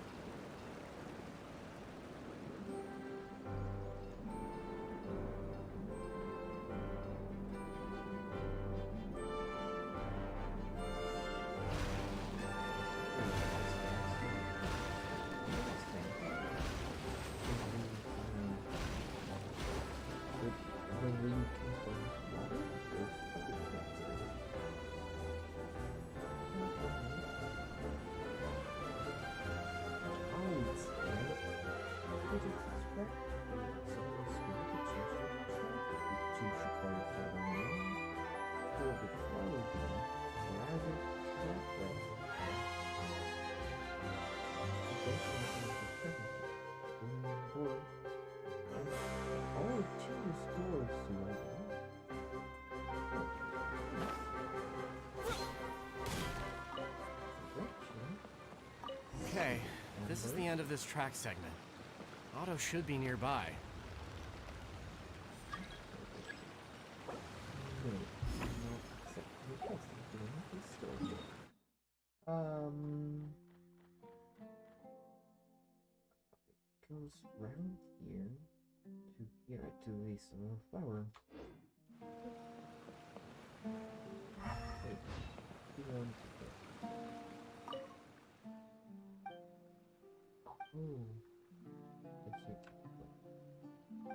Okay, this is the end of this track segment. Otto should be nearby.
Goes round here to here to this flower. Wait, you want to go? Oh, that's it. Oh,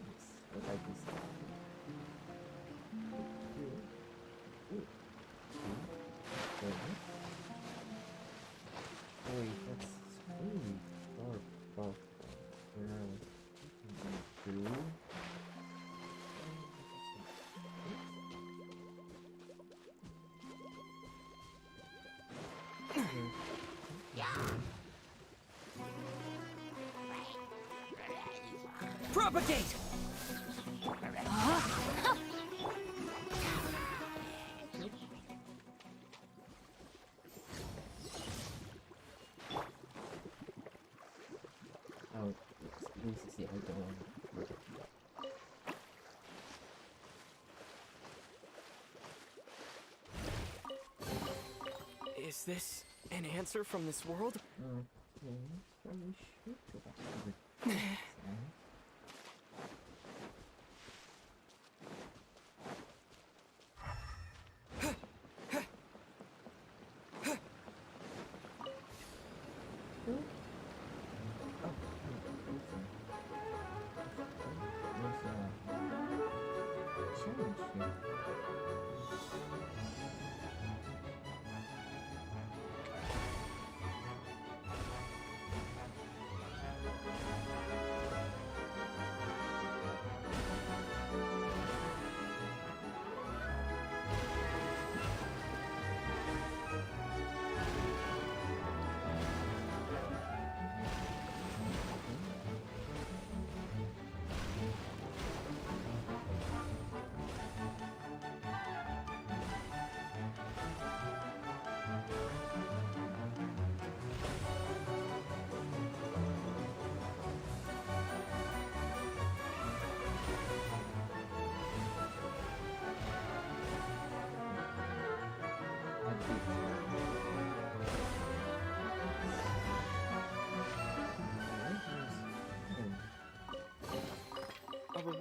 nice. I like this. Wait, that's really far above where I was thinking to.
Propagate!
Oh, this is the other one.
Is this an answer from this world?
Okay, probably should go back to the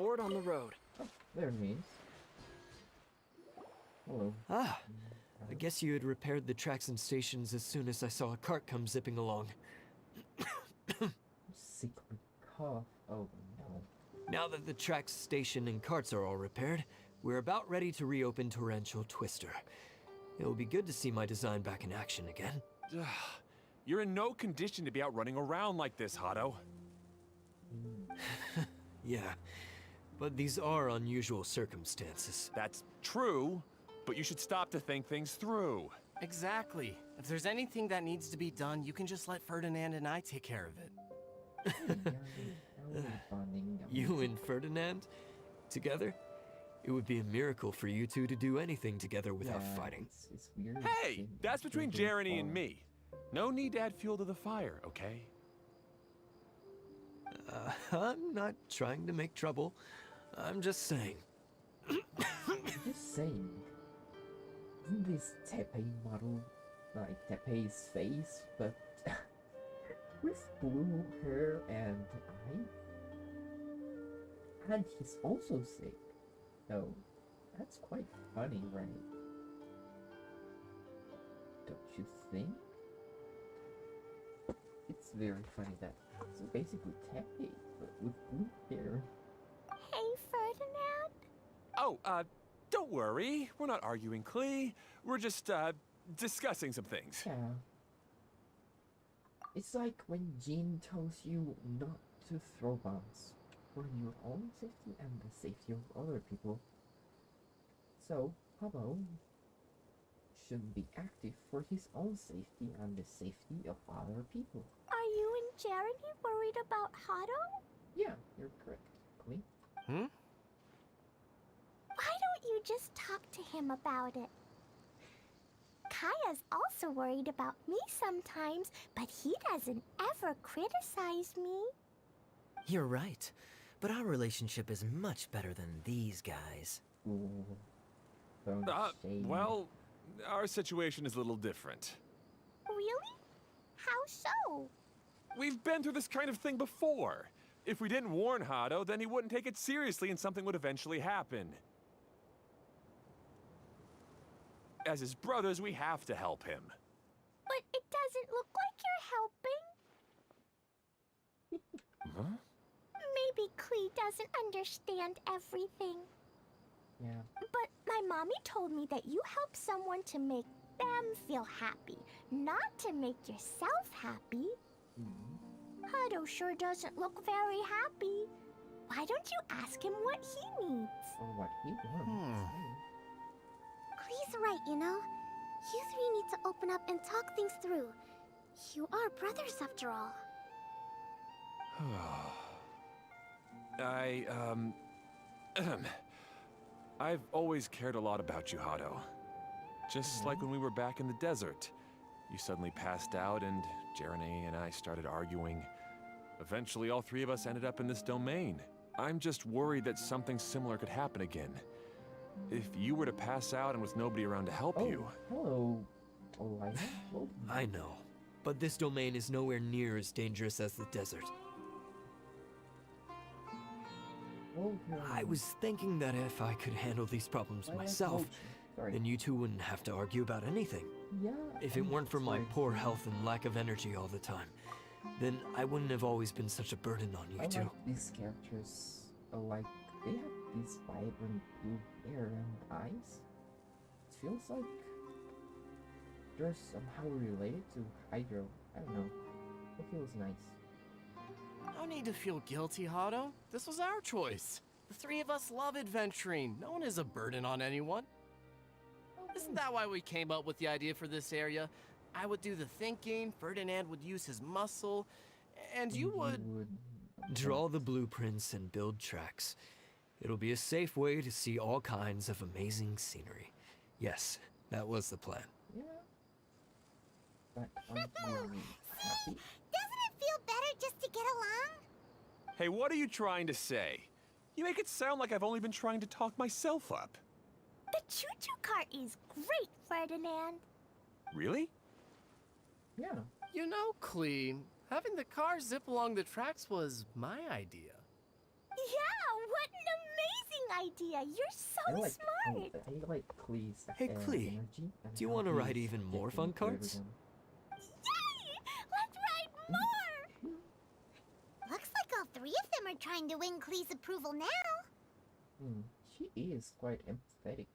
report on the road.
Oh, there he is. Hello.
Ah, I guess you had repaired the tracks and stations as soon as I saw a cart come zipping along.
Sickly cough. Oh no.
Now that the tracks, station, and carts are all repaired, we're about ready to reopen Torrential Twister. It'll be good to see my design back in action again.
You're in no condition to be out running around like this, Hado.
Yeah, but these are unusual circumstances.
That's true, but you should stop to think things through.
Exactly. If there's anything that needs to be done, you can just let Ferdinand and I take care of it.
You and Ferdinand? Together? It would be a miracle for you two to do anything together without fighting.
It's weird.
Hey, that's between Jeremy and me. No need to add fuel to the fire, okay?
I'm not trying to make trouble. I'm just saying.
Just saying. Isn't this Teppei model like Teppei's face, but with blue hair and eye? And he's also sick. So that's quite funny, right? Don't you think? It's very funny that it's basically Teppei, but with blue hair.
Hey, Ferdinand.
Oh, don't worry. We're not arguing, Klee. We're just, discussing some things.
Yeah. It's like when Jean tells you not to throw bombs for your own safety and the safety of other people. So, Pablo should be active for his own safety and the safety of other people.
Are you and Jeremy worried about Hado?
Yeah, you're correct, Klee.
Why don't you just talk to him about it? Kaya's also worried about me sometimes, but he doesn't ever criticize me.
You're right, but our relationship is much better than these guys.
Ooh. Don't shade.
Well, our situation is a little different.
Really? How so?
We've been through this kind of thing before. If we didn't warn Hado, then he wouldn't take it seriously and something would eventually happen. As his brothers, we have to help him.
But it doesn't look like you're helping.
Huh?
Maybe Klee doesn't understand everything.
Yeah.
But my mommy told me that you help someone to make them feel happy, not to make yourself happy. Hado sure doesn't look very happy. Why don't you ask him what he needs?
Or what he wants.
Klee's right, you know. You three need to open up and talk things through. You are brothers after all.
I've always cared a lot about you, Hado. Just like when we were back in the desert. You suddenly passed out and Jeremy and I started arguing. Eventually, all three of us ended up in this domain. I'm just worried that something similar could happen again. If you were to pass out and with nobody around to help you...
Hello, Olina.
I know, but this domain is nowhere near as dangerous as the desert. I was thinking that if I could handle these problems myself, then you two wouldn't have to argue about anything.
Yeah.
If it weren't for my poor health and lack of energy all the time, then I wouldn't have always been such a burden on you two.
Like these characters, like, they have these vibrant blue hair and eyes. It feels like they're somehow related to Hydro. I don't know. It feels nice.
No need to feel guilty, Hado. This was our choice. The three of us love adventuring. No one is a burden on anyone. Isn't that why we came up with the idea for this area? I would do the thinking, Ferdinand would use his muscle, and you would...
Draw the blueprints and build tracks. It'll be a safe way to see all kinds of amazing scenery. Yes, that was the plan.
Yeah. But aren't you happy?
Doesn't it feel better just to get along?
Hey, what are you trying to say? You make it sound like I've only been trying to talk myself up.
The choo-choo cart is great, Ferdinand.
Really?
Yeah.
You know, Klee, having the car zip along the tracks was my idea.
Yeah, what an amazing idea! You're so smart!
I like Klee's
Hey, Klee,
energy. And
do you
how
want to
he
ride
is
even more
getting
fun
to
carts?
everyone.
Yay! Let's ride more!
Looks like all three of them are trying to win Klee's approval now.
She is quite empathetic.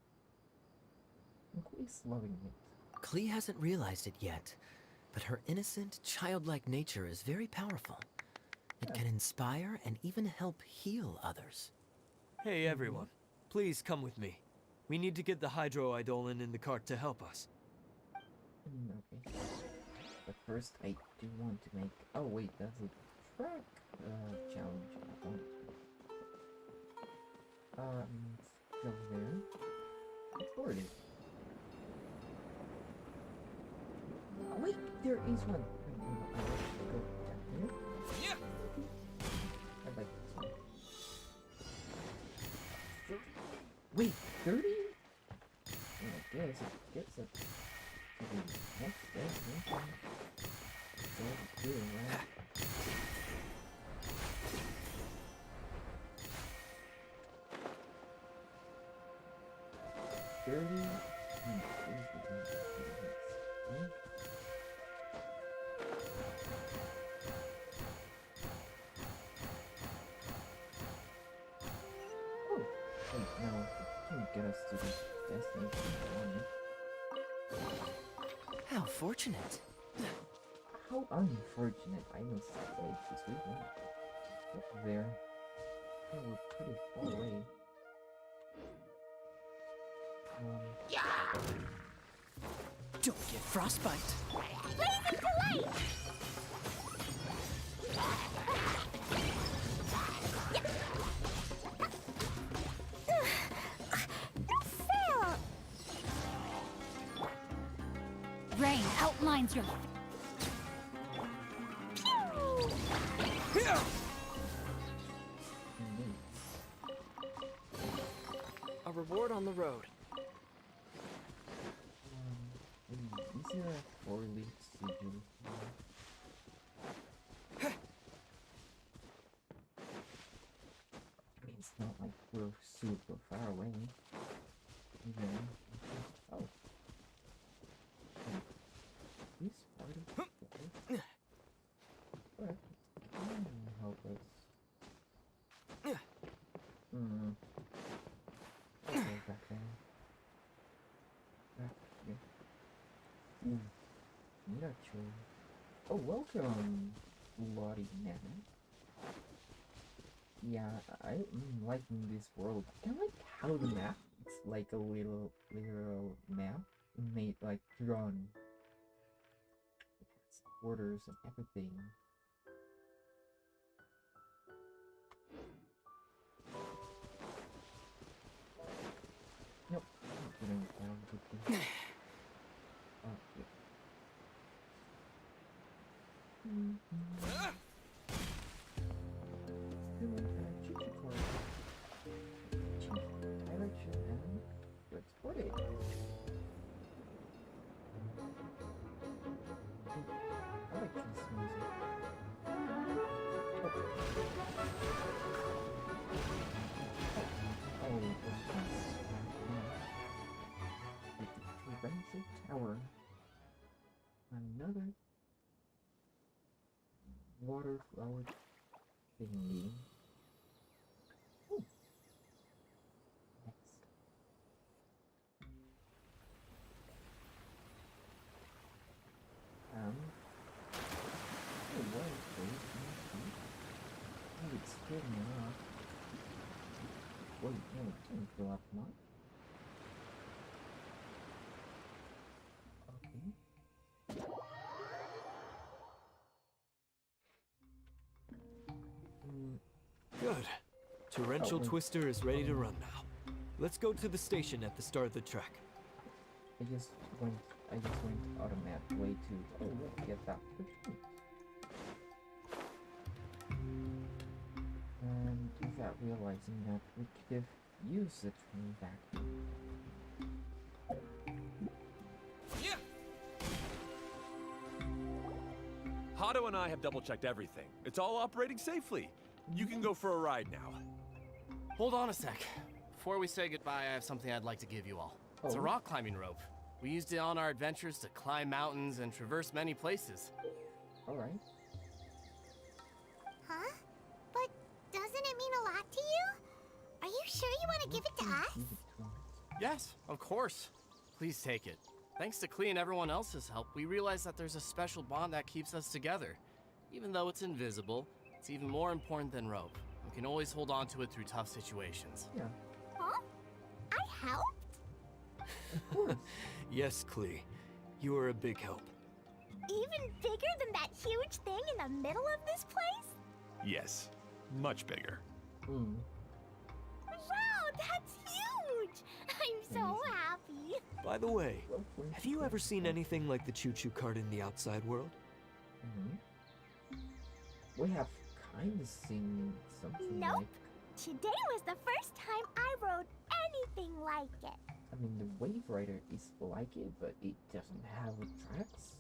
And Klee's loving it.
Klee hasn't realized it yet, but her innocent, childlike nature is very powerful. It can inspire and even help heal others.
Hey, everyone. Please come with me. We need to get the hydroidolin in the cart to help us.
Okay. But first, I do want to make. Oh wait, that's a track challenge. I want to go there. Record it. Oh, wait, there is one. I like to go down there.
Yeah.
I like this one. Wait, 30? I guess it gets up to the next destination. That's all it's doing, right? Oh, wait, no, it can't get us to the destination we wanted.
How fortunate.
How unfortunate, I must say, because we went up there. Yeah, we're pretty far away.
Don't get frostbite.
Blazing delight! Sail!
Rain outlines your...
A reward on the road.
Is there a 4-leaf sigil? I mean, it's not like we're super far away. Even. Oh. This part of the way. But can help us. Okay, back there. Back here. Nature. Oh, welcome, Lottie Man. Yeah, I'm liking this world. I like how the map, it's like a little map made like drawn. It has borders and everything. Nope, not getting down quickly. Oh, yeah. Direction and let's put it. I like this music. Oh, the Torrential Tower. Another water flower thingy. Ooh. Next. Oh, what is this? Oh, it's filling up. Wait, no, it didn't fill up much. Okay.
Good. Torrential
wait.
Twister is ready to run now. Let's go to the station at the start of the track.
I just went automatic way to get that quickly. And without realizing that we could have used the train back.
Yeah. Hado and I have double-checked everything. It's all operating safely. You can go for a ride now.
Hold on a sec. Before we say goodbye, I have something I'd like to give you all. It's a
Oh.
rock climbing rope. We used it on our adventures to climb mountains and traverse many places.
Alright.
Huh? But doesn't it mean a lot to you? Are you sure you want to give it to us?
Yes, of course. Please take it. Thanks to Klee and everyone else's help, we realized that there's a special bond that keeps us together. Even though it's invisible, it's even more important than rope. We can always hold on to it through tough situations.
Yeah,
Huh? I helped?
of course.
Yes, Klee. You are a big help.
Even bigger than that huge thing in the middle of this place?
Yes, much bigger.
Mm.
Wow, that's huge! I'm so happy.
By the way,
Well, where's
have you
the
ever
first
seen
one?
anything like the choo-choo cart in the outside world?
Mhm. We have kind of seen something
Nope.
like.
Today was the first time I rode anything like it.
I mean, the Wave Rider is like it, but it doesn't have tracks.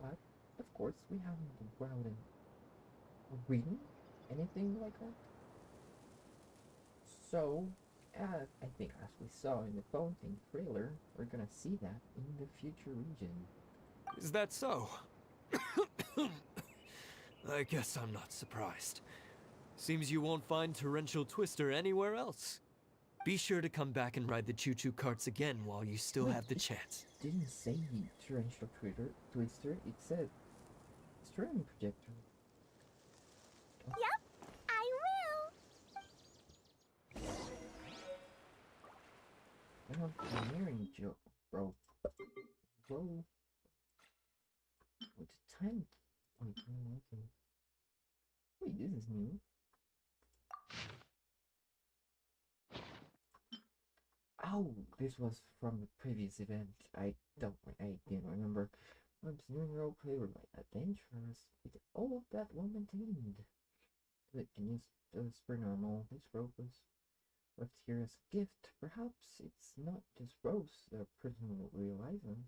But of course, we haven't ridden, ridden anything like that. So, I think as we saw in the Fountain trailer, we're gonna see that in the future region.
Is that so? I guess I'm not surprised. Seems you won't find Torrential Twister anywhere else. Be sure to come back and ride the choo-choo carts again while you still
Wait,
have the
it
chance.
Didn't say torrential twister. It said stream projector.
Yep, I will.
I have engineering joke, bro. Bro. What's the time? Wait, okay. Wait, this is new. Oh, this was from the previous event. I didn't remember. Engineering roleplay were like adventurous with all of that well maintained. It can use super normal. This rope was left here as a gift. Perhaps it's not just ropes that a person will realize them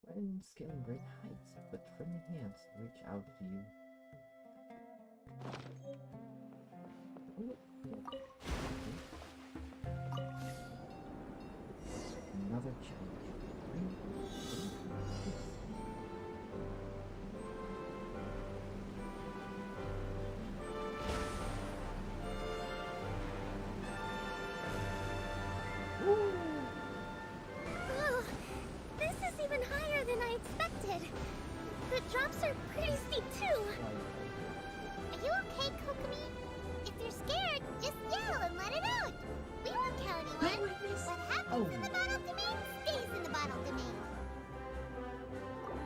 when scaling great heights, but friendly hands reach out to you. Oh, yeah. Another challenge.
Oh, this is even higher than I expected. The drops are pretty steep too.
Are you okay, Kokomi? If you're scared, just yell and let it out. We won't tell anyone. What happens in the battle domain stays in the battle domain.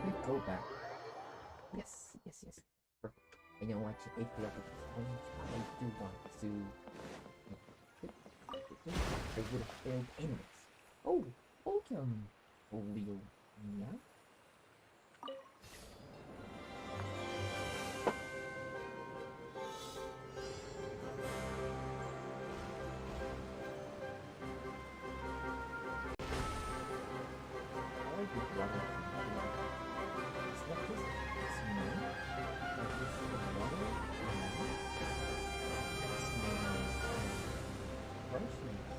We go back. Yes. Perfect. And you know what? I feel like I do want to. I would have failed anyways. Oh, welcome, Leo. Yeah. I like this water. It's not just snow, but this water smells freshness.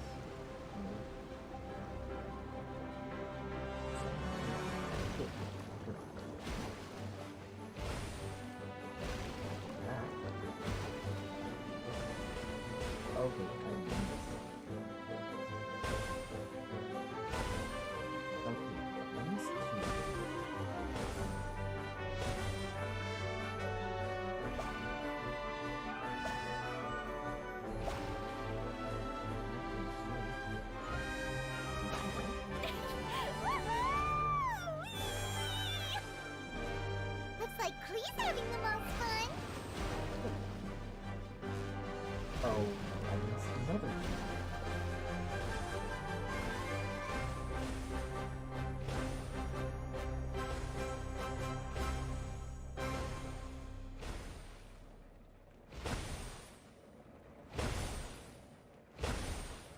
Okay, I need this. Okay, these two.
Looks like Klee's having the most fun.
Oh, I missed another one.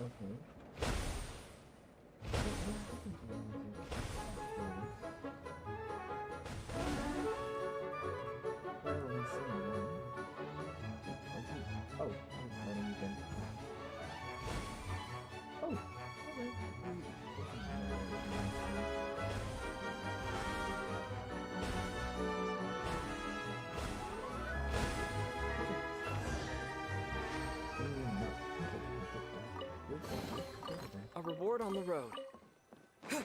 Okay. Where are we seeing
reward on the road.
That's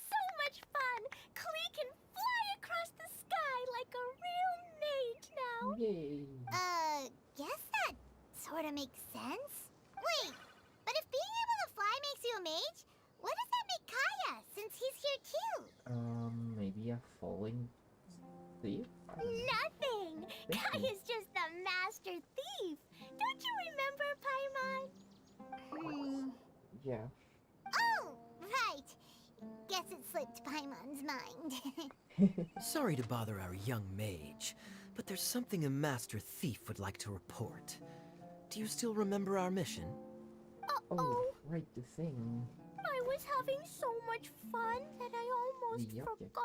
so much fun! Klee can fly across the sky like a real mage now.
Yay!
Guess that sort of makes sense. Wait, but if being able to fly makes you a mage, what does that make Kaya, since he's here too?
Maybe a falling thief?
Nothing! Kaya's just the master thief. Don't you remember, Paimon?
Yeah.
Oh, right. Guess it slipped Paimon's mind.
Sorry to bother our young mage, but there's something a master thief would like to report. Do you still remember our mission?
Oh, right, the thing.
I was having so much fun that I almost
The object, right?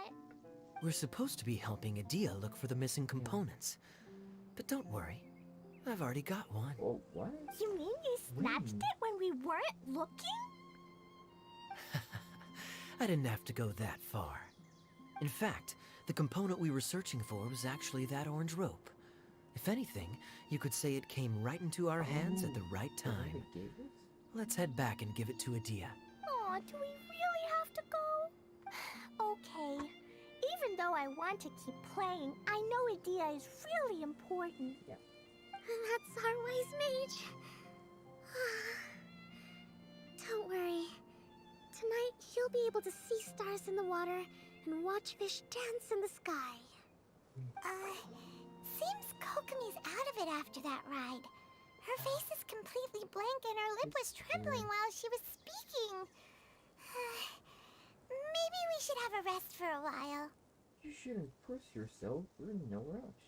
forgot.
We're supposed to be helping Adia look for the missing components. But don't worry, I've already got one.
Oh, what?
You mean you snatched
When?
it when we weren't looking?
I didn't have to go that far. In fact, the component we were searching for was actually that orange rope. If anything, you could say it came right into our hands at the right
The one
time.
they gave us?
Let's head back and give it to Adia.
Aw, do we really have to go? Okay. Even though I want to keep playing, I know Adia is really important.
That's our wise mage. Don't worry. Tonight, he'll be able to see stars in the water and watch fish dance in the sky. Seems Kokomi's out of it after that ride. Her face is completely blank and her lip was trembling while she was speaking. Maybe we should have a rest for a while.
You shouldn't push yourself. We're in no rush.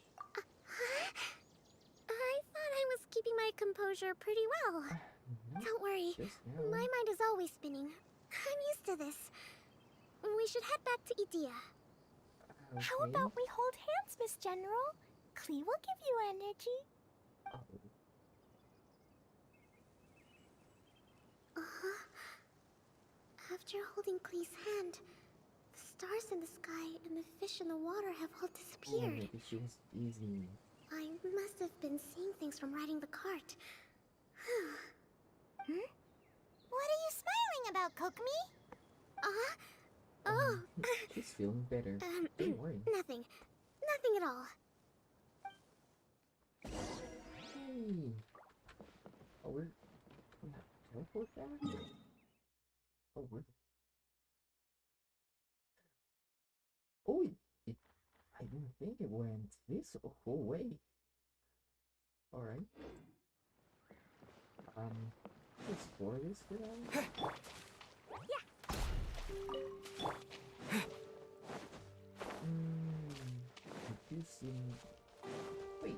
I thought I was keeping my composure pretty well. Don't worry.
Just now.
My mind is always spinning. I'm used to this. We should head back to Idia.
How
Okay.
about we hold hands, Miss General? Klee will give you energy.
Oh,
After holding Klee's hand, the stars in the sky and the fish in the water have all disappeared.
maybe she was busy.
I must have been seeing things from riding the cart. What are you smiling about, Kokomi? Oh.
She's feeling better. Don't worry.
Nothing. Nothing at all.
Hey. Oh, we're not teleport back? Oh, we're... Oh, I didn't think it went this whole way. Alright. Explore this for now? I do see... Wait.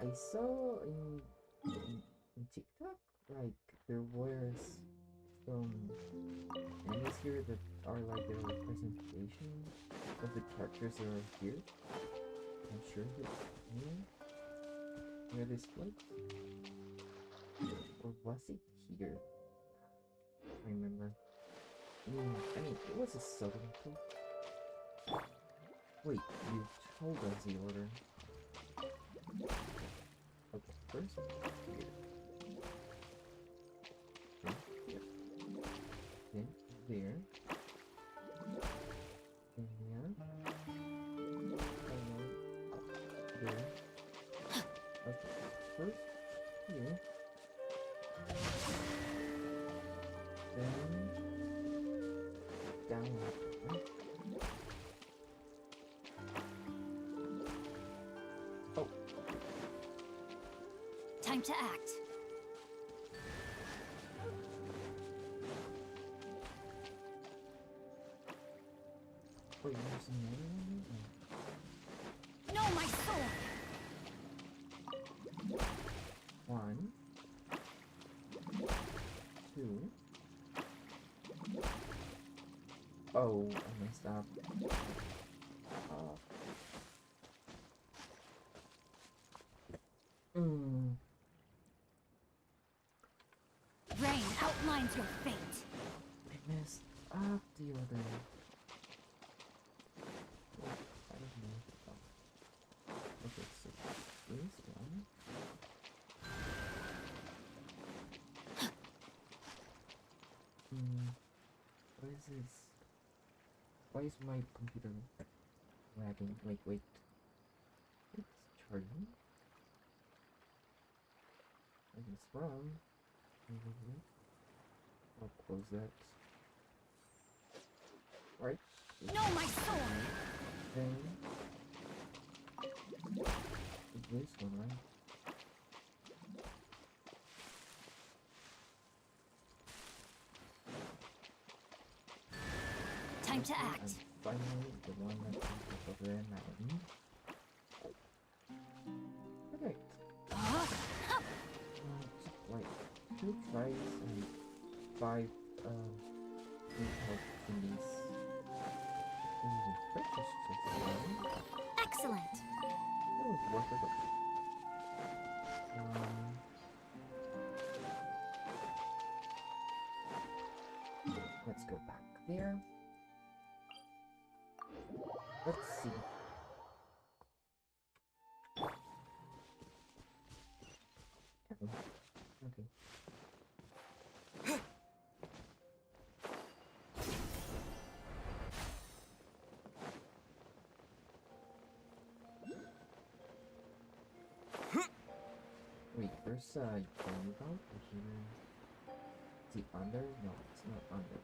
I saw in TikTok, like, there was some enemies here that are like a representation of the characters that are here. I'm sure that near this place. Or was it here? I remember. I mean, it was a southern place. Wait, you told us the order. Okay, first here. Then here. Then there. Then here. And then up there. Okay, first here. Then down here. Oh,
Time to act.
wait, there's another one here?
No, my sword!
One, two. Oh, I messed up.
Rain outlines your fate.
I messed up the other. Oh, I don't know. Oh. Okay, so this one. Jesus. Why is my computer lagging? Wait. It's charging. I guess from. I'll close that. Right.
No, my sword!
Then. This one, right?
Time to
Okay,
act.
and finally, the one that comes up over there mountain. Perfect. Like 2 tries and 5 good health thingies. Ooh, purchase just one.
Excellent.
That was worth it. Let's go back there. Let's see. Okay. Wait, there's a Yoruba here. Is it under? No, it's not under.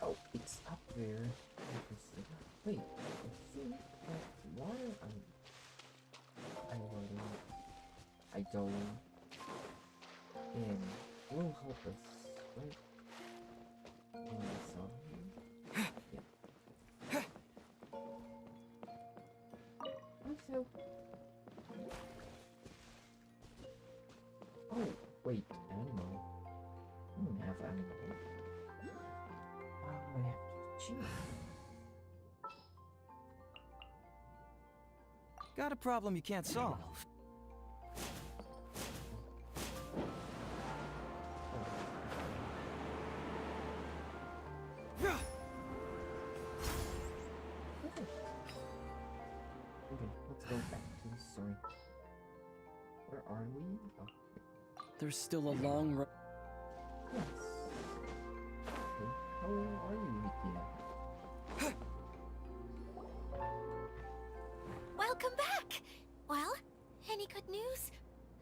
Oh, it's up there. Interesting. Wait, I think that's why I don't and will help us, right? So yeah. Also, oh wait, animal. I don't have animal. I have to choose.
Got a problem you can't solve.
Okay, let's go back to the story. Where are we? Oh,
There's still a long road.
yes. Okay, how are you, Mikia?
Welcome back! Well, any good news?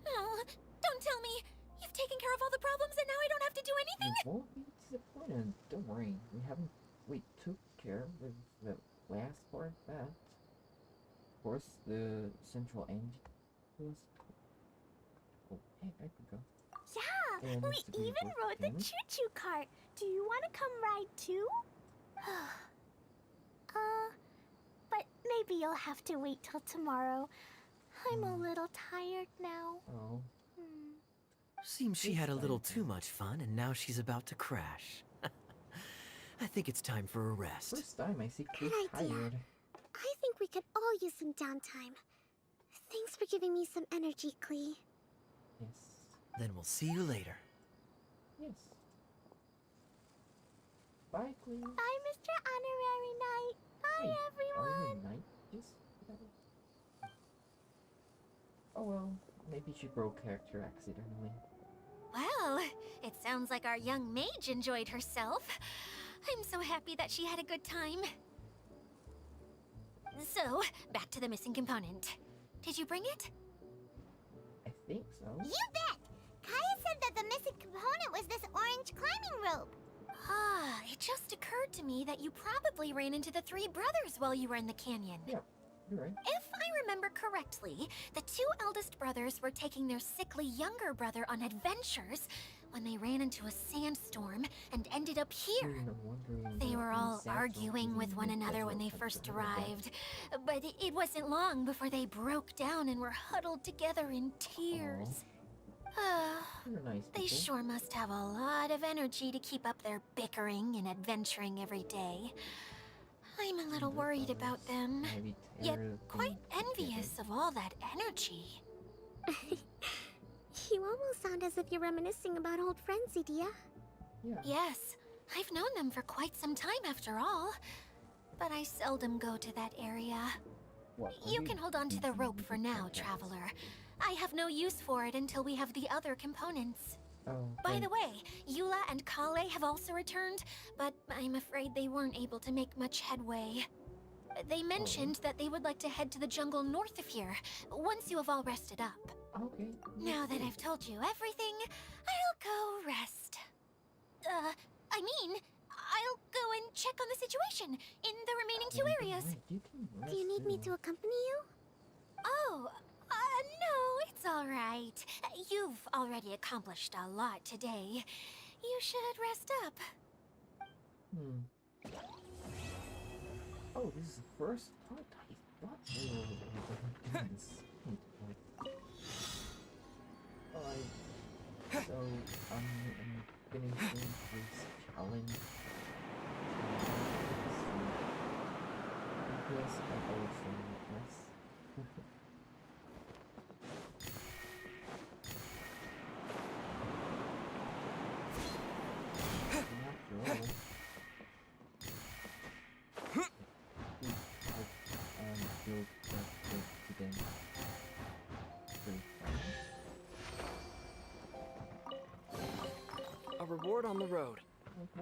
Oh, don't tell me! You've taken care of all the problems and now I don't have to do anything?
You won't be disappointed. Don't worry. We took care of the last part of that. Of course, the central engine was. Oh, hey, I forgot.
Yeah,
And
we
Mr. Green
even
was
rode the
damaged.
choo-choo cart. Do you want to come ride too? But maybe you'll have to wait till tomorrow. I'm a little tired now.
Oh,
Seems she had a little too much fun and now she's about to crash. I think it's time for a rest.
first time I see Chris
Good idea.
tired.
I think we could all use some downtime. Thanks for giving me some energy, Klee.
Yes.
Then we'll see you later.
Yes. Bye, Queen.
Bye, Mr. Honorary Knight. Bye,
Wait,
everyone.
Are you night? Just. Oh well, maybe she broke character accidentally.
Well, it sounds like our young mage enjoyed herself. I'm so happy that she had a good time. So, back to the missing component. Did you bring it?
I think so.
You bet. Kaya said that the missing component was this orange climbing rope.
Ah, it just occurred to me that you probably ran into the 3 brothers while you were in the canyon.
Yeah, you're right.
If I remember correctly, the 2 eldest brothers were taking their sickly younger brother on adventures when they ran into a sandstorm and ended up here.
No wonder
They
the
were all
insects
arguing with one another when they first arrived, but it wasn't long before they broke down and were huddled together in tears.
You're nice
They
people.
sure must have a lot of energy to keep up their bickering and adventuring every day. I'm a little worried about them,
Maybe
yet
terribly
quite
together.
envious of all that energy.
You almost sound as if you're reminiscing about old friends, Idia.
Yeah.
Yes, I've known them for quite some time after all, but I seldom go to that area.
What,
You
maybe
can hold on to the
using
rope for
the
now,
podcast.
Traveler. I have no use for it until we have the other components.
Oh,
By the way, Eula and Kale have also returned, but I'm afraid they weren't able to make much headway. They mentioned that they would like to head to the jungle north of here, once you have all rested up.
okay.
Now that I've told you everything, I'll go rest. I'll go and check on the situation in the remaining two areas.
You can
Do you need me to accompany you?
Oh, no, it's all right. You've already accomplished a lot today. You should rest up.
Hmm. Oh, this is the first part. I thought we were doing this. Alright. So, I'm finishing this challenge. Because I also need rest. After all, build that to them. Pretty fun.
A reward on the road.
Let's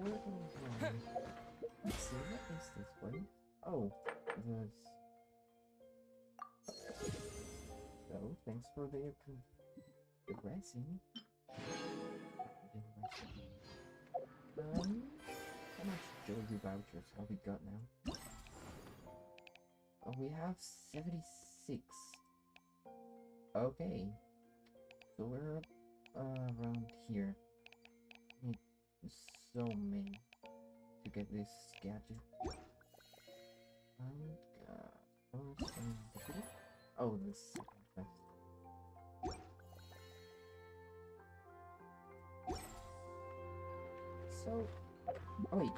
see, what is this way? Oh, there's... So, thanks for the progressing. How much Jolie vouchers have we got now? Oh, we have 76. Okay. So we're around here. Need so many to get this gadget. Oh, this second quest. So, oh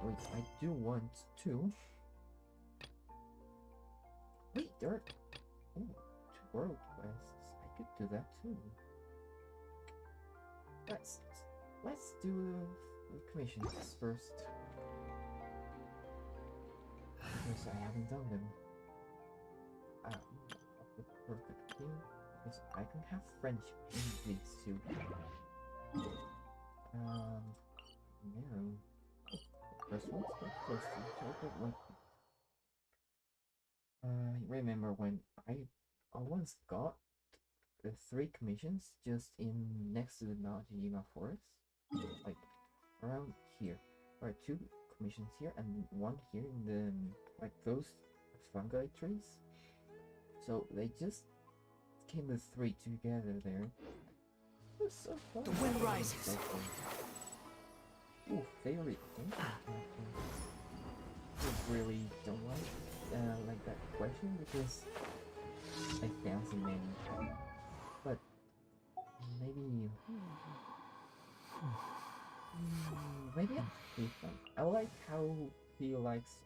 wait, I do want to. Wait, there are, ooh, 2 world quests. I could do that too. Let's do the commissions first. Because I haven't done them. The perfect king, because I can have friendship in these two. No. The first one's not close to each other, but like, remember when I once got the 3 commissions just in next to the Najima forest? Like, around here. There are 2 commissions here and 1 here in the, like, those fungi trees. So they just came with 3 together there. It was so fun.
The wind rises.
So fun. Ooh, favorite thing. I really don't like that question because I fancy many. But maybe maybe I like how he likes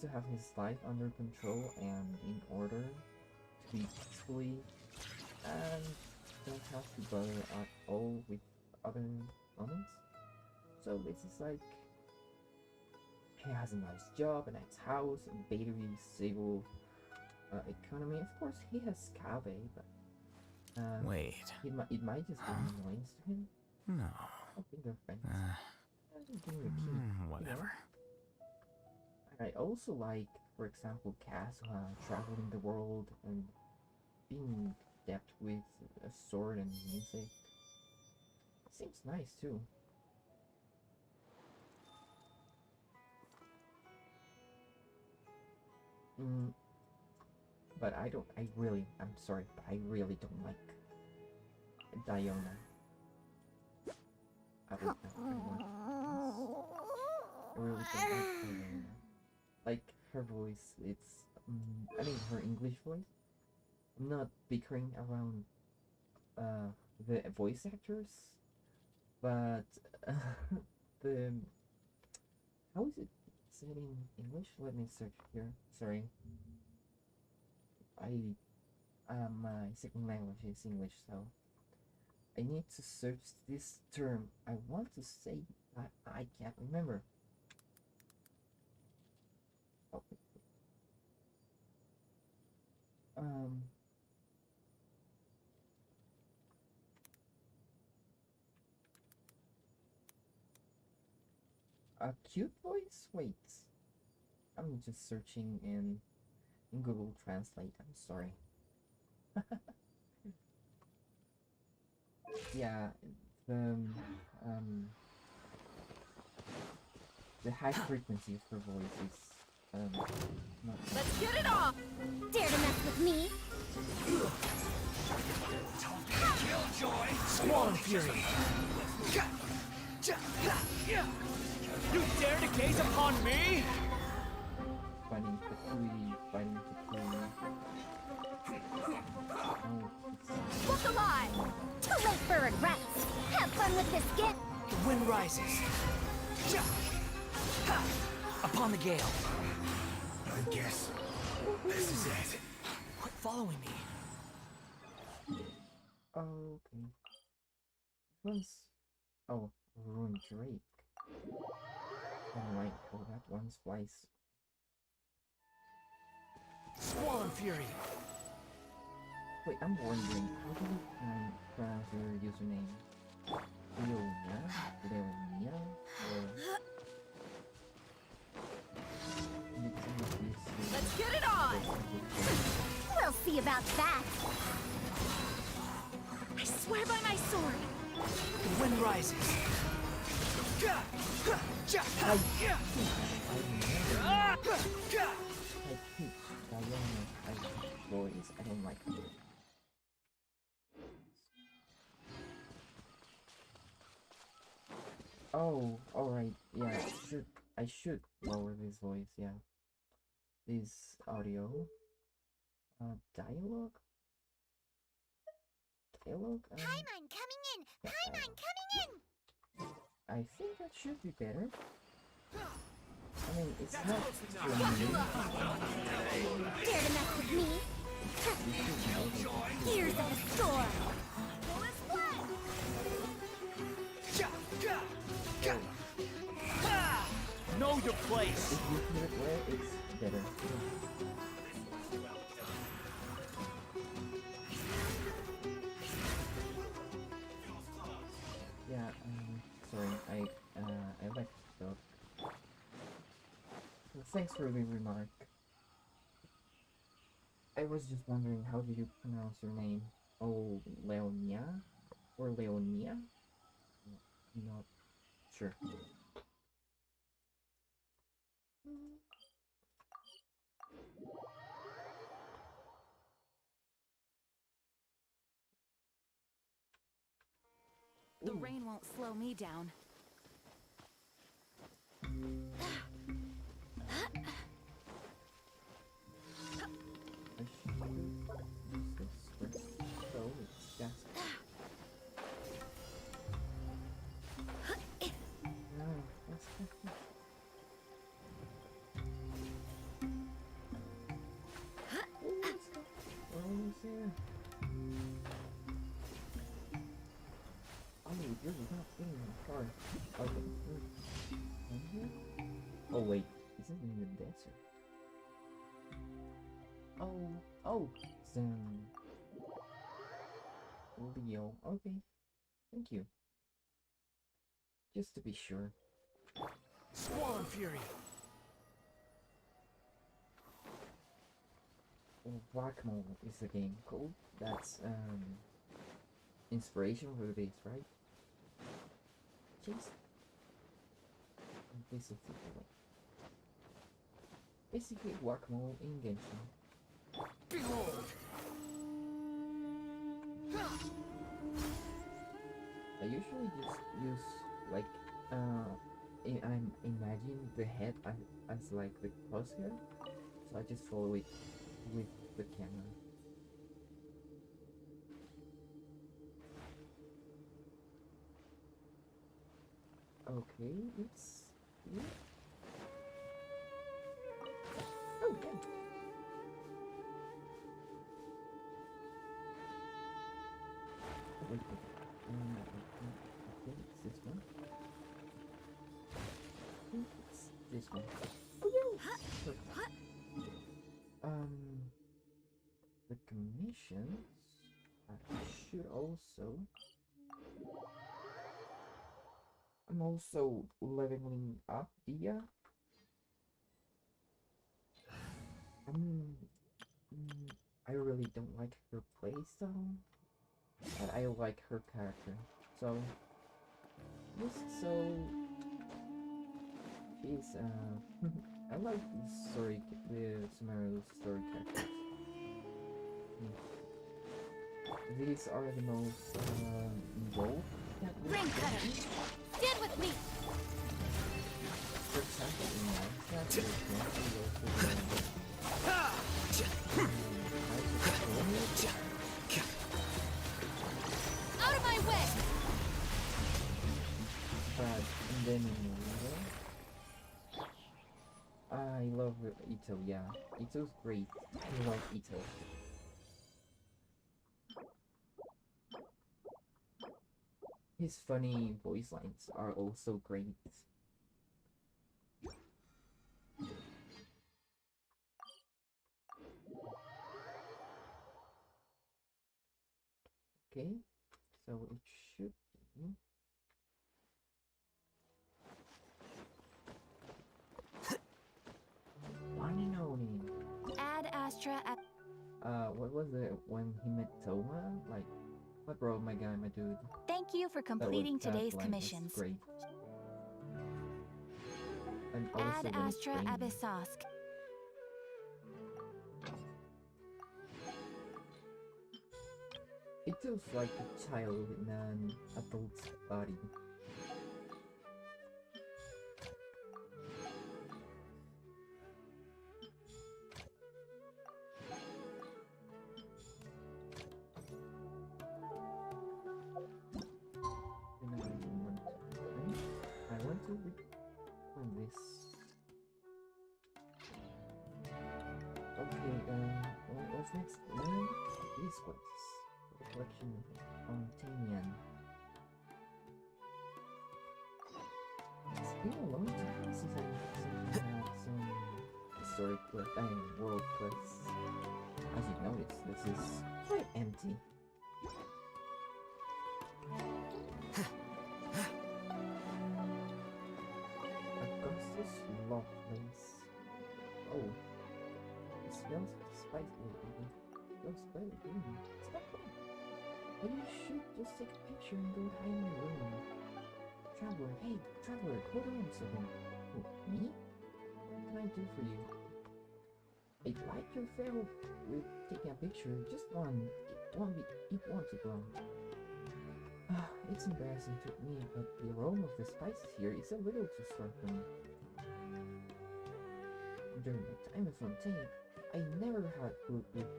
to have his life under control and in order to be peacefully and don't have to bother at all with other moments. So this is like he has a nice job, a nice house, a very stable economy. Of course, he has Kabe, but
Wait.
it might just be an annoyance to him.
No.
I think they're friends. Give me the key.
Whatever.
And I also like, for example, Kazuha traveling the world and being adept with a sword and music. Seems nice too. But I'm sorry, but I really don't like Diona. I really don't like Diona. Like her voice, it's, I mean her English voice. I'm not bickering around the voice actors, but the, how is it said in English? Let me search here. Sorry. My second language is English, so I need to search this term. I want to say, but I can't remember. Oh. A cute voice? Wait. I'm just searching in Google Translate. I'm sorry. Yeah, the high frequency of her voice is not.
Let's get it on!
Dare to mess with me?
Killjoy! Swan Fury!
You dare to gaze upon me?
Fighting Kakui, fighting Kakui. Oh, it's...
Look alive!
Too late for regrets. Have fun with this gift.
The wind rises. Upon the gale.
I guess this is it.
Quit following me.
Okay. Once. Oh, Rune Drake. I don't like how that one flies.
Swan Fury.
Wait, I'm wondering, how do you pronounce your username? Leonia? Leonia? Or...
Let's get it on!
We'll see about that.
I swear by my sword!
The wind rises.
I hate Diana's voice. I don't like her. Oh, alright. Yeah, I should lower this voice, yeah. This audio. Dialogue? Dialogue?
Paimon coming in! Paimon coming in!
I think that should be better. I mean, it's not for me.
Dare to mess with me? Here's a storm.
Know your place.
If you hear it well, it's better. Yeah, sorry, I like the dog. Well, thanks for the remark. I was just wondering, how do you pronounce your name? Oh, Leonia? Or Leonia? I'm not sure.
The rain won't slow me down.
You're not in the car. Okay. Oh wait, this is in the desert. Oh, Leo. Okay, thank you. Just to be sure.
Swan Fury.
Whack-A-Mole is the game called. That's inspiration for this, right? Jeez. Basically, Whack-A-Mole in Genshin.
Behold.
I usually just use like I'm imagining the head as like the crosshair, so I just follow it with the camera. Okay, it's here. Oh yeah. Wait. I think it's this one. I think it's this one. Oh yeah. Perfect. The commissions. I should also. I'm also leveling up Dia. Mm, I really don't like her playstyle, but I like her character. So, yes, so she's I like the Sumeru's story characters. These are the most involved that we
Ring cutter! Stand with me!
For example, in Minecraft, there's
Out of my way!
but and then in Lego, I love Ito, yeah. Ito's great. I love Ito. His funny voice lines are also great. Okay, so it should be. One and only.
Add Astra at.
What was it when he met Toma? Like, what bro, my guy, my dude.
Thank you for completing
That
today's
line was
commissions.
great. And
Add
also when he's
Astra
training.
Abyssosk.
It feels like a child in an adult's body. And I want to record this. Okay, what's next? These ones. Reflection on Tanian. It's been a long time since I had some historic world quests. As you notice, this is quite empty. Augustus Lovelace. Oh, it smells spicy, baby. Smells better, baby. It's not fun. But you should just take a picture and go hide in your room. Traveler, hey, Traveler, hold on a second. Oh, me? What can I do for you? I'd like your favor with taking a picture, just one. It won't take long. It's embarrassing to me, but the aroma of the spices here is a little too strong for me. During my time at Fontaine, I never had food with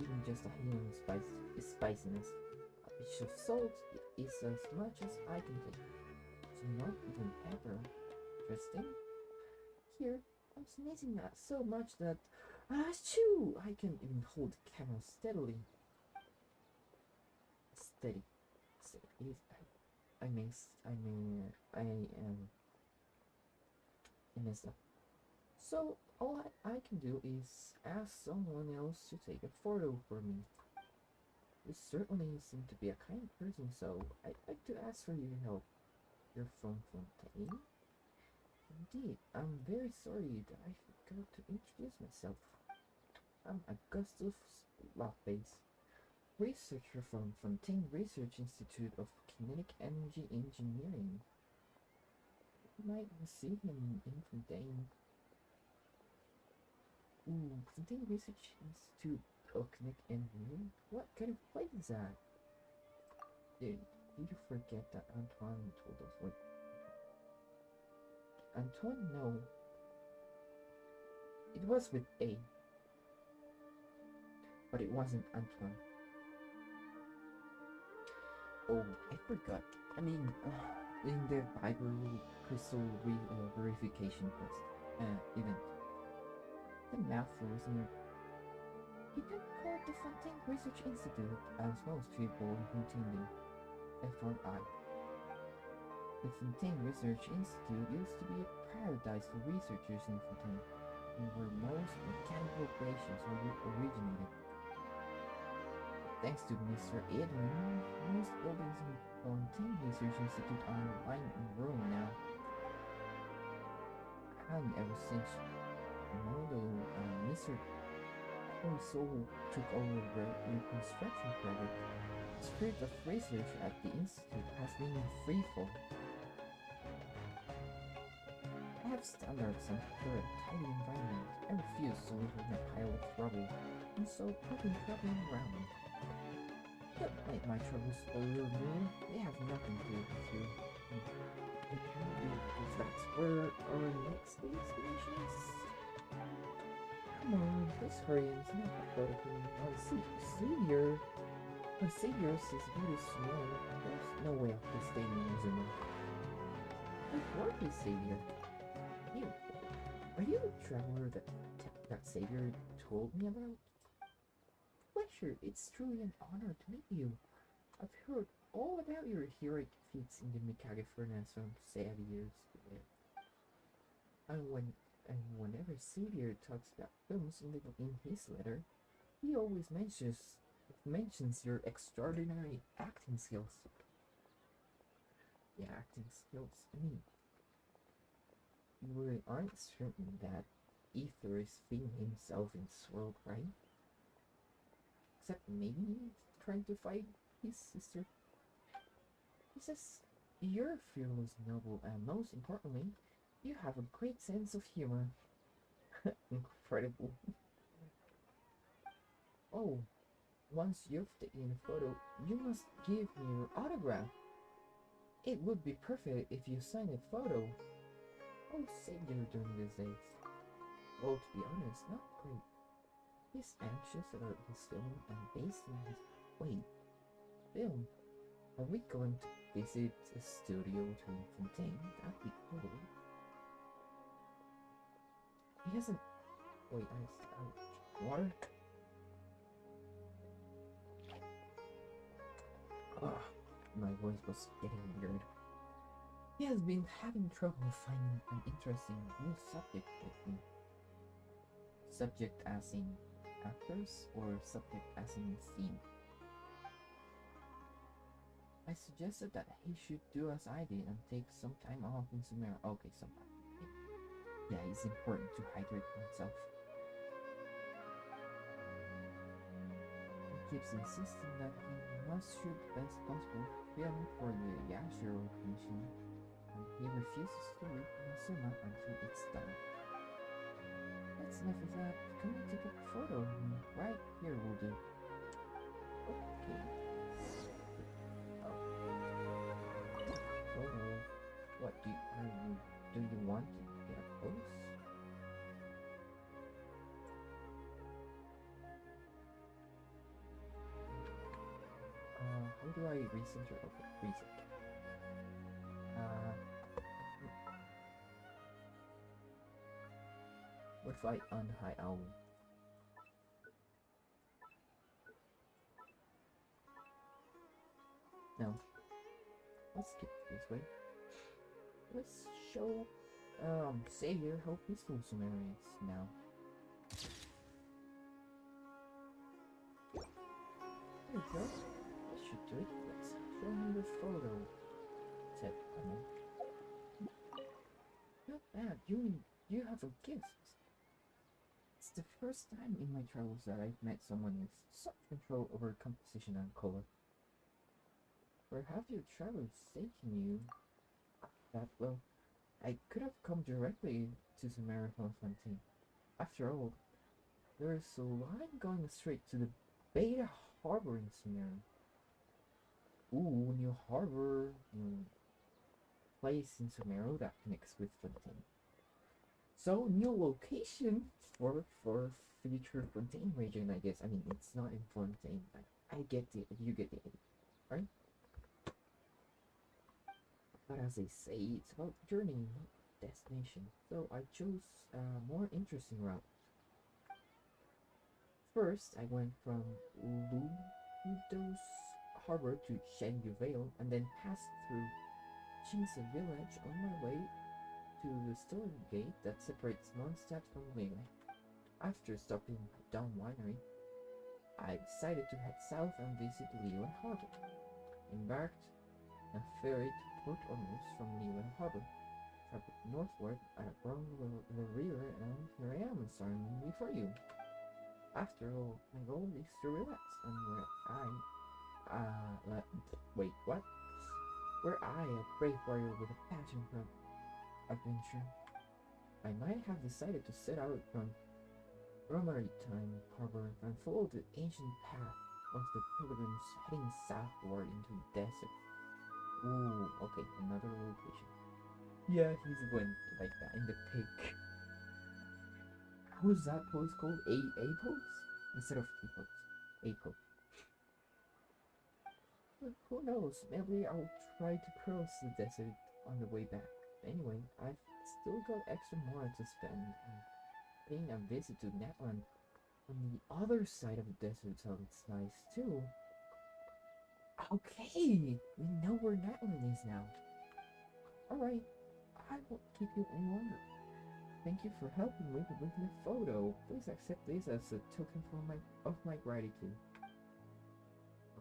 even just a hint of spiciness. A pinch of salt is as much as I can take. So not even pepper. Interesting. Here, I'm sneezing at so much that achoo! I can't even hold the camera steadily. Steady. I messed up. So all I can do is ask someone else to take a photo for me. You certainly seem to be a kind person, so I'd like to ask for your help. You're from Fontaine? Indeed, I'm very sorry that I forgot to introduce myself. I'm Augustus Lovelace, researcher from Fontaine Research Institute of Kinetic Energy Engineering. You might have seen him in Fontaine. Ooh, Fontaine Research Institute of Kinetic Engineering? What kind of place is that? Did you forget that Antoine told us what? Antoine? No. It was with A. But it wasn't Antoine. Oh, I forgot. I mean, in the Bible Crystal verification quest event. The mouthful, isn't it? You can call it the Fontaine Research Institute, as most people routinely FRI. The Fontaine Research Institute used to be a paradise for researchers in Fontaine, and where most mechanical creations originated. Thanks to Mr. Edwin, most buildings in Fontaine Research Institute are lying in ruin now. And ever since Mr. Soul took over the reconstruction project, the spirit of research at the Institute has been in free fall. I have standards and prefer a tidy environment. I refuse to live in a pile of rubble, and so I've been traveling around. Don't let my troubles spoil your mood. They have nothing to do with you. They can do because that's where our next destination is. Come on, let's hurry and snap a photo for me. Our saviors is very small. There's no way I can stay in Uzuma. Wait, what is savior? You. Are you the traveler that savior told me about? Pleasure, it's truly an honor to meet you. I've heard all about your heroic feats in the Mikage Furnace from years ago. And whenever Xavier talks about films in his letter, he always mentions your extraordinary acting skills. Yeah, acting skills. I mean, you really aren't certain that Ether is feeding himself in this world, right? Except maybe he's trying to fight his sister. He says, you're fearless, noble, and most importantly, you have a great sense of humor. Incredible. Oh, once you've taken a photo, you must give me your autograph. It would be perfect if you sign a photo. Oh, Savior during these days. Well, to be honest, not great. He's anxious about his film and based on his film. Are we going to visit a studio to Fontaine? That'd be cool. He hasn't. Wait, water? Ah, my voice was getting weird. He has been having trouble finding an interesting new subject with me. Subject as in actors or subject as in theme? I suggested that he should do as I did and take some time off in Sumeru. Okay, some time. Yeah, it's important to hydrate oneself. He keeps insisting that he must shoot the best possible film for the Yashiro Commission, and he refuses to leave Inazuma until it's done. That's enough of that. Come and take a photo of me. Right here will do. Okay. Photo. What do you want to get a pose? How do I recenter? Okay, reset. What if I unhide owl? No. Let's skip this way. Let's show Savior how peaceful Sumeru is now. There you go. That should do it. Let's show him the photo. Said not bad. You have a gift. It's the first time in my travels that I've met someone with such control over composition and color. Where have your travels taken you? That well, I could have come directly to Sumeru from Fontaine. After all, there's a line going straight to the Beta Harbor in Sumeru. Ooh, new harbor, place in Sumeru that connects with Fontaine. So, new location for future Fontaine region, I guess. I mean, it's not in Fontaine. I get it. You get it, right? But as they say, it's about journey, not destination. So I chose a more interesting route. First, I went from Ludos Harbor to Shenyu Vale, and then passed through Chinsa Village on my way to the stone gate that separates Mondstadt from Lille. After stopping at Dawn Winery, I decided to head south and visit Liyue Harbor. Embarked a ferry to Port Ormuz from Liyue Harbor. Traveled northward along the river, and here I am standing before you. After all, my goal is to relax, and wait, what? Were I a brave warrior with a passion for adventure, I might have decided to set out from Romaritime Harbor and follow the ancient path of the pilgrims heading southward into the desert. Ooh, okay, another location. Yeah, he's went like that in the pic. Who's that pose called? A pose? Instead of T pose. A pose. But who knows? Maybe I'll try to cross the desert on the way back. Anyway, I've still got extra money to spend and paying a visit to Netland on the other side of the desert sounds nice too. Okay, we know where Netland is now. Alright, I won't keep you any longer. Thank you for helping me with the photo. Please accept this as a token of my gratitude.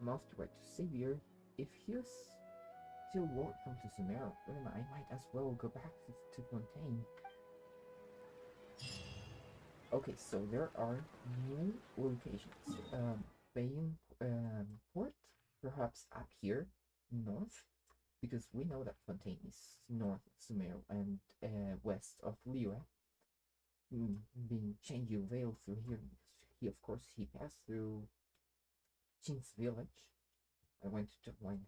I'm off to write to Xavier. If he's still won't come to Sumeru, then I might as well go back to Fontaine. Okay, so there are new locations. Bayonne Port, perhaps up here, north, because we know that Fontaine is north of Sumeru and west of Liyue. Being Chengyu Vale through here, because of course he passed through Qin's village. I went to one.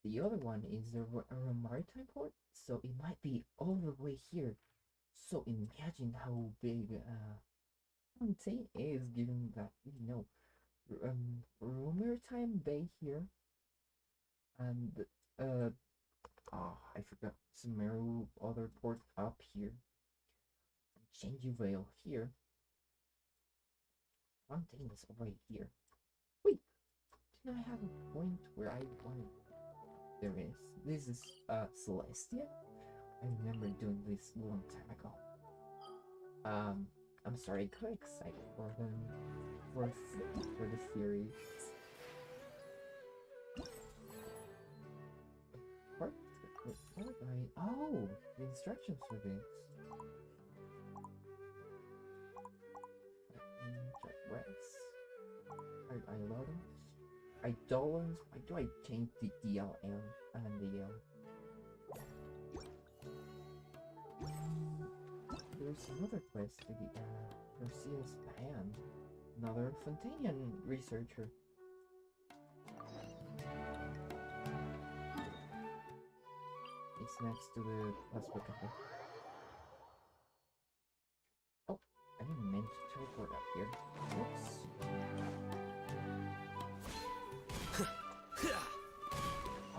The other one is a maritime port, so it might be all the way here. So imagine how big Fontaine is, given that maritime bay here, and I forgot Sumeru other port up here, Chengdu Vale here. Fontaine is right here. Wait, didn't I have a point where I wanted? There is. This is Celestia. I remember doing this a long time ago. I'm sorry, I got excited for the series. Oh, the instructions for this. Idolons. Why do I change the DLM and the L? There's another quest to the Garcia's band, another Fontanian researcher. It's next to the Plasma Cafe. Oh, I didn't mean to teleport up here. Whoops.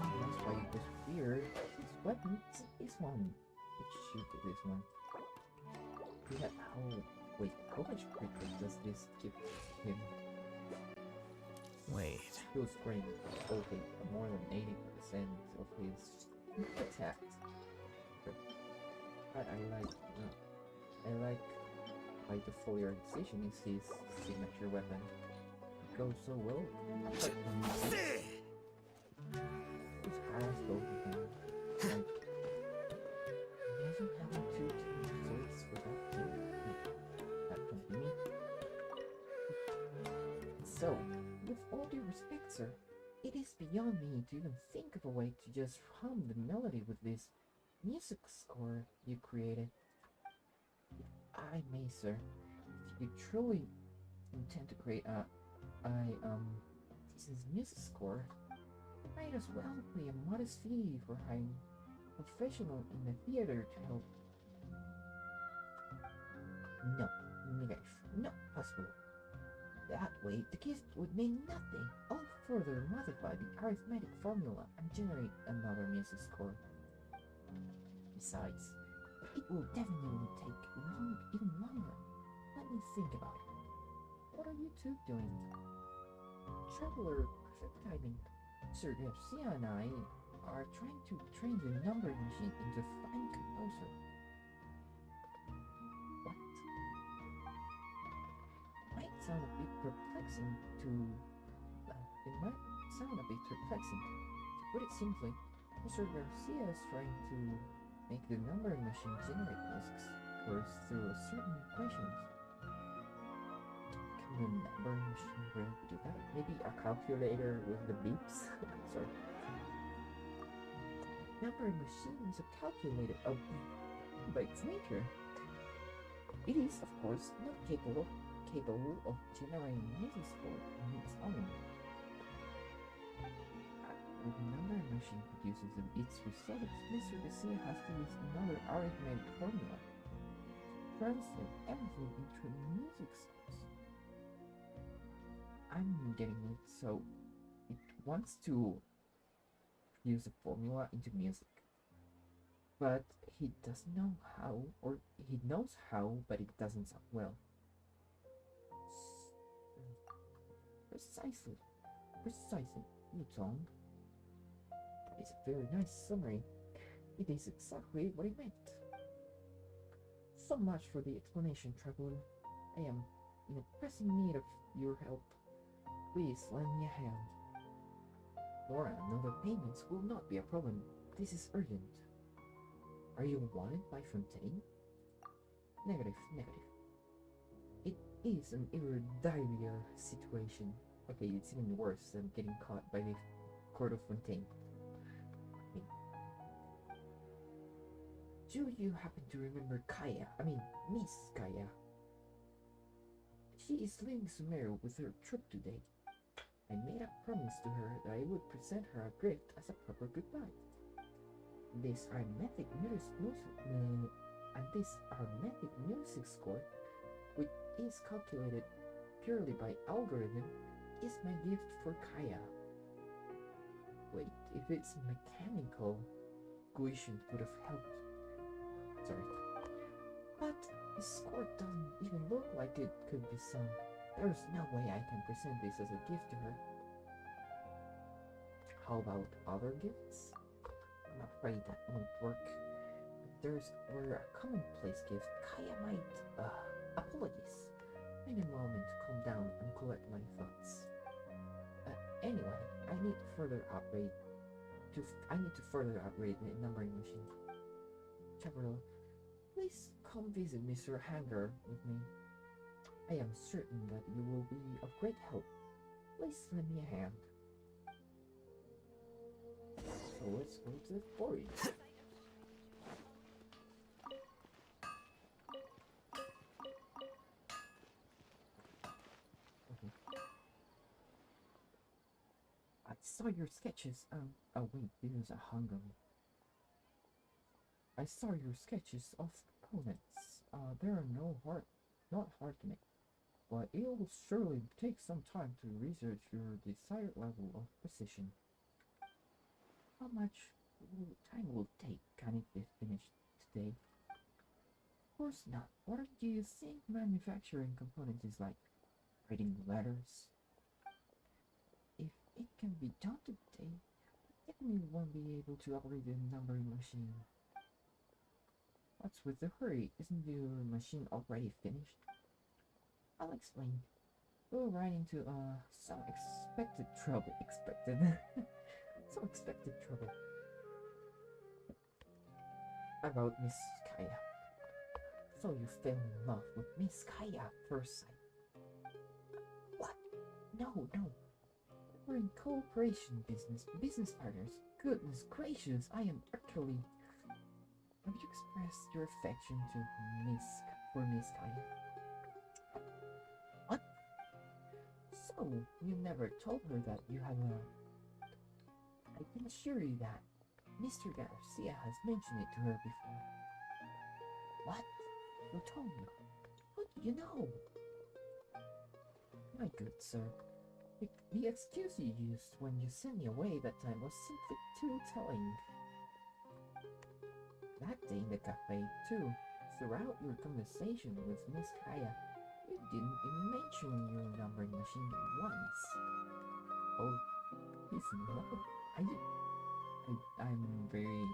Oh, that's why it was weird. This weapon is this one. It should be this one. Yeah, oh, wait, how much quicker does this give him?
Wait.
Feels great. Okay, more than 80% of his attack. But I like the foliarization is his signature weapon. It goes so well. This has both of them. Like, imagine having two team swords without team. That can be me. So, with all due respect, sir, it is beyond me to even think of a way to just hum the melody with this music score you created. If I may, sir, if you truly intend to create this music score, might as well pay a modest fee for hiring a professional in the theater to help. No, negative, not possible. That way, the gift would mean nothing. I'll further modify the arithmetic formula and generate another music score. Besides, it will definitely take even longer. Let me think about it. What are you two doing? Traveler, perfect timing. Sir Garcia and I are trying to train the numbering machine into a fine composer. What? Might sound a bit perplexing to. It might sound a bit perplexing. To put it simply, Mr. Garcia is trying to make the numbering machine generate music scores through certain equations. Can the numbering machine really do that? Maybe a calculator with the beeps? Sorry. Numbering machine is a calculator by its nature. It is, of course, not capable of generating music score on its own. When the numbering machine produces its results, Mr. Garcia has to use another arithmetic formula to translate everything into music scores. I'm getting it, so it wants to use a formula into music. But he doesn't know how, or he knows how, but it doesn't sound well. Precisely, Newton. That is a very nice summary. It is exactly what he meant. So much for the explanation, traveler. I am in a pressing need of your help. Please lend me a hand. Laura, another payments will not be a problem. This is urgent. Are you wanted by Fontaine? Negative. It is an irregular situation. Okay, it's even worse than getting caught by the court of Fontaine. Do you happen to remember Kaya? I mean, Miss Kaya. She is leaving Sumeru with her trip today. I made a promise to her that I would present her a gift as a proper goodbye. This arithmetic music score, which is calculated purely by algorithm, is my gift for Kaya. Wait, if it's mechanical, Guishin could have helped. Sorry. But the score doesn't even look like it could be sung. There's no way I can present this as a gift to her. How about other gifts? I'm afraid that won't work. If were a commonplace gift, Kaya might. Apologies. I need a moment to calm down and collect my thoughts. Anyway, I need to further upgrade the numbering machine. Chaparral, please come visit Mr. Hanger with me. I am certain that you will be of great help. Please lend me a hand. So let's go to the quarry. I saw your sketches. Oh wait, this is a Hungary. I saw your sketches of components. They are not hard to make, but it will surely take some time to research your desired level of precision. How much time will it take? Can it be finished today? Of course not. What do you think manufacturing components is like? Writing letters? If it can be done today, I definitely won't be able to operate the numbering machine. What's with the hurry? Isn't your machine already finished? I'll explain. We'll run into some expected trouble. Some expected trouble. About Miss Kaya. So you fell in love with Miss Kaya at first sight. What? No. We're in cooperation business partners. Goodness gracious, I am utterly. Have you expressed your affection to Miss Kaya? What? So, you never told her that you had a... I can assure you that Mr. Garcia has mentioned it to her before. What? Who told you? How do you know? My good sir, the excuse you used when you sent me away that time was simply too telling. That day in the cafe, too, throughout your conversation with Miss Kaya, you didn't even mention your numbering machine once. Oh, he's not. I'm very,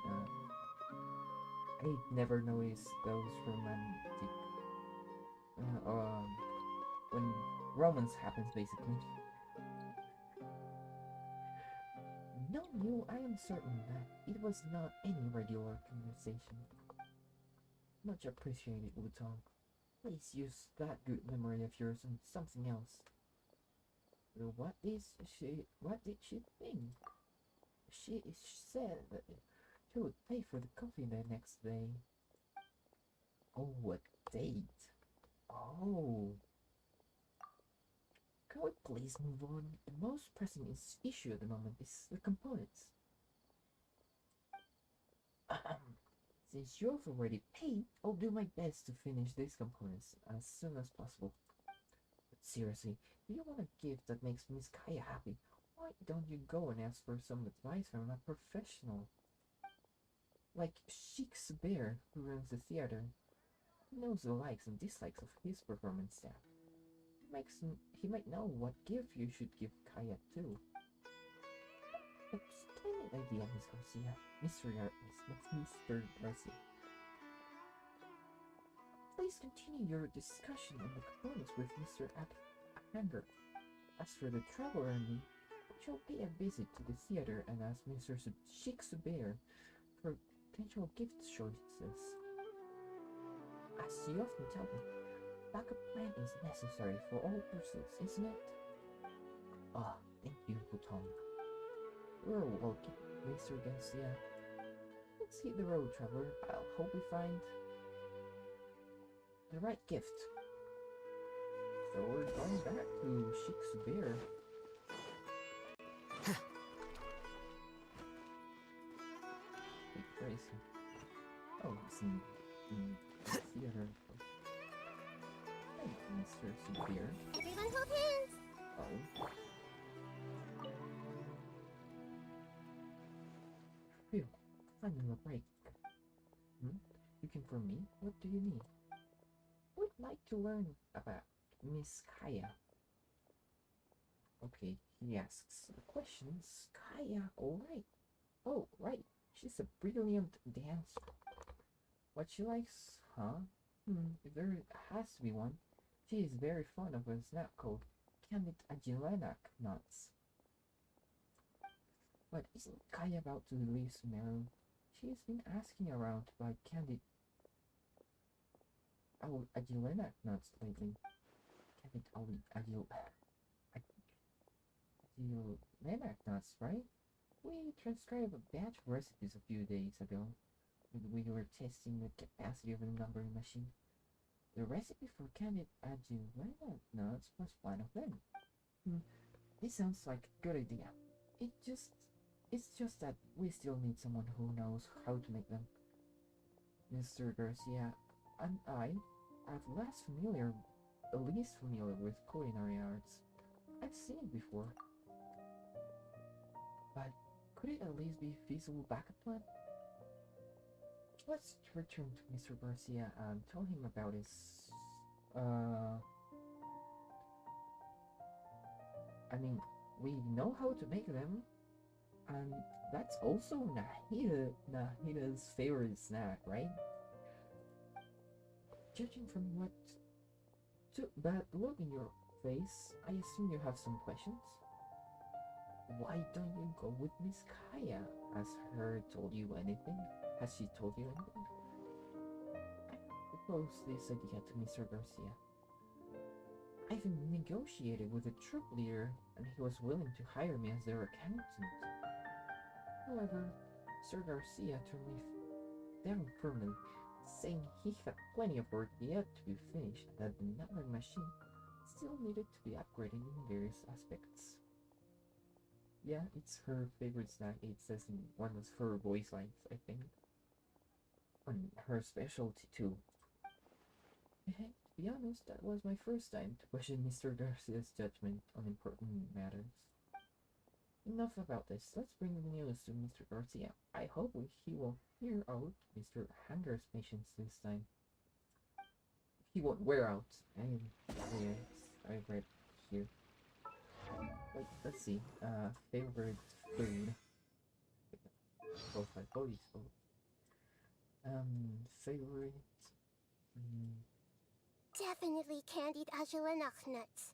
I never noticed those romantic, when romance happens basically. No, you, I am certain that it was not any regular conversation. Much appreciated, Wutong. Please use that good memory of yours on something else. What did she think? She said that she would pay for the coffee the next day. Oh, what date? Oh. Can we please move on? The most pressing issue at the moment is the components. Since you've already paid, I'll do my best to finish these components as soon as possible. But seriously, if you want a gift that makes Miss Kaya happy, why don't you go and ask for some advice from a professional? Like Sheik's Bear, who runs the theater. He knows the likes and dislikes of his performance staff. He might know what gift you should give Kaya too. A splendid idea, Miss Garcia. Mr. Garcia. Please continue your discussion on the components with Mr. Hanger. As for the traveler and me, we shall pay a visit to the theater and ask Mr. Shakespeare for potential gift choices. As you often tell me, backup plan is necessary for all pursuits, isn't it? Ah, thank you, Wutong. We're welcome, Mr. Garcia. Let's hit the road, traveler. I'll hope we find the right gift. So we're going back to Shakespeare. Where is he? Oh, it's in the theater. Hey, Mr. Shakespeare.
Everyone hold hands!
Oh. Phew, finally a break. Looking for me? What do you need? Would like to learn about Miss Kaya. Okay, he asks the questions. Kaya, alright. Oh, right. She's a brilliant dancer. What she likes, huh? If there has to be one. She is very fond of a snack called Candied Agilanac nuts. But isn't Kaya about to leave Sumeru? She has been asking around about Candied Agilanac nuts lately. Candied Agilanac nuts, right? We transcribed a batch of recipes a few days ago. We were testing the capacity of the numbering machine. The recipe for Candied Agilanac nuts was one of them. This sounds like a good idea. It's just that we still need someone who knows how to make them. Mr. Garcia and I are the least familiar with culinary arts. I've seen it before. But could it at least be a feasible backup plan? Let's return to Mr. Garcia and tell him about his... I mean, we know how to make them. And that's also Nahida's favorite snack, right? Judging from that look in your face, I assume you have some questions? Why don't you go with Miss Kaya? Has her told you anything? Has she told you anything? I proposed this idea to Mr. Garcia. I've negotiated with the troop leader, and he was willing to hire me as their accountant. However, Sir Garcia turned me down firmly, saying he had plenty of work yet to be finished, and that the numbering machine still needed to be upgraded in various aspects. Yeah, it's her favorite snack. It says in one of her voice lines, I think. And her specialty too. To be honest, that was my first time to question Mr. Garcia's judgment on important matters. Enough about this. Let's bring the news to Mr. Garcia. I hope he will hear out Mr. Hanger's patience this time. He won't wear out. Yes, I read here. Wait, let's see. Favorite food. Profile bodies. Favorite.
Definitely candied Agilanac nuts.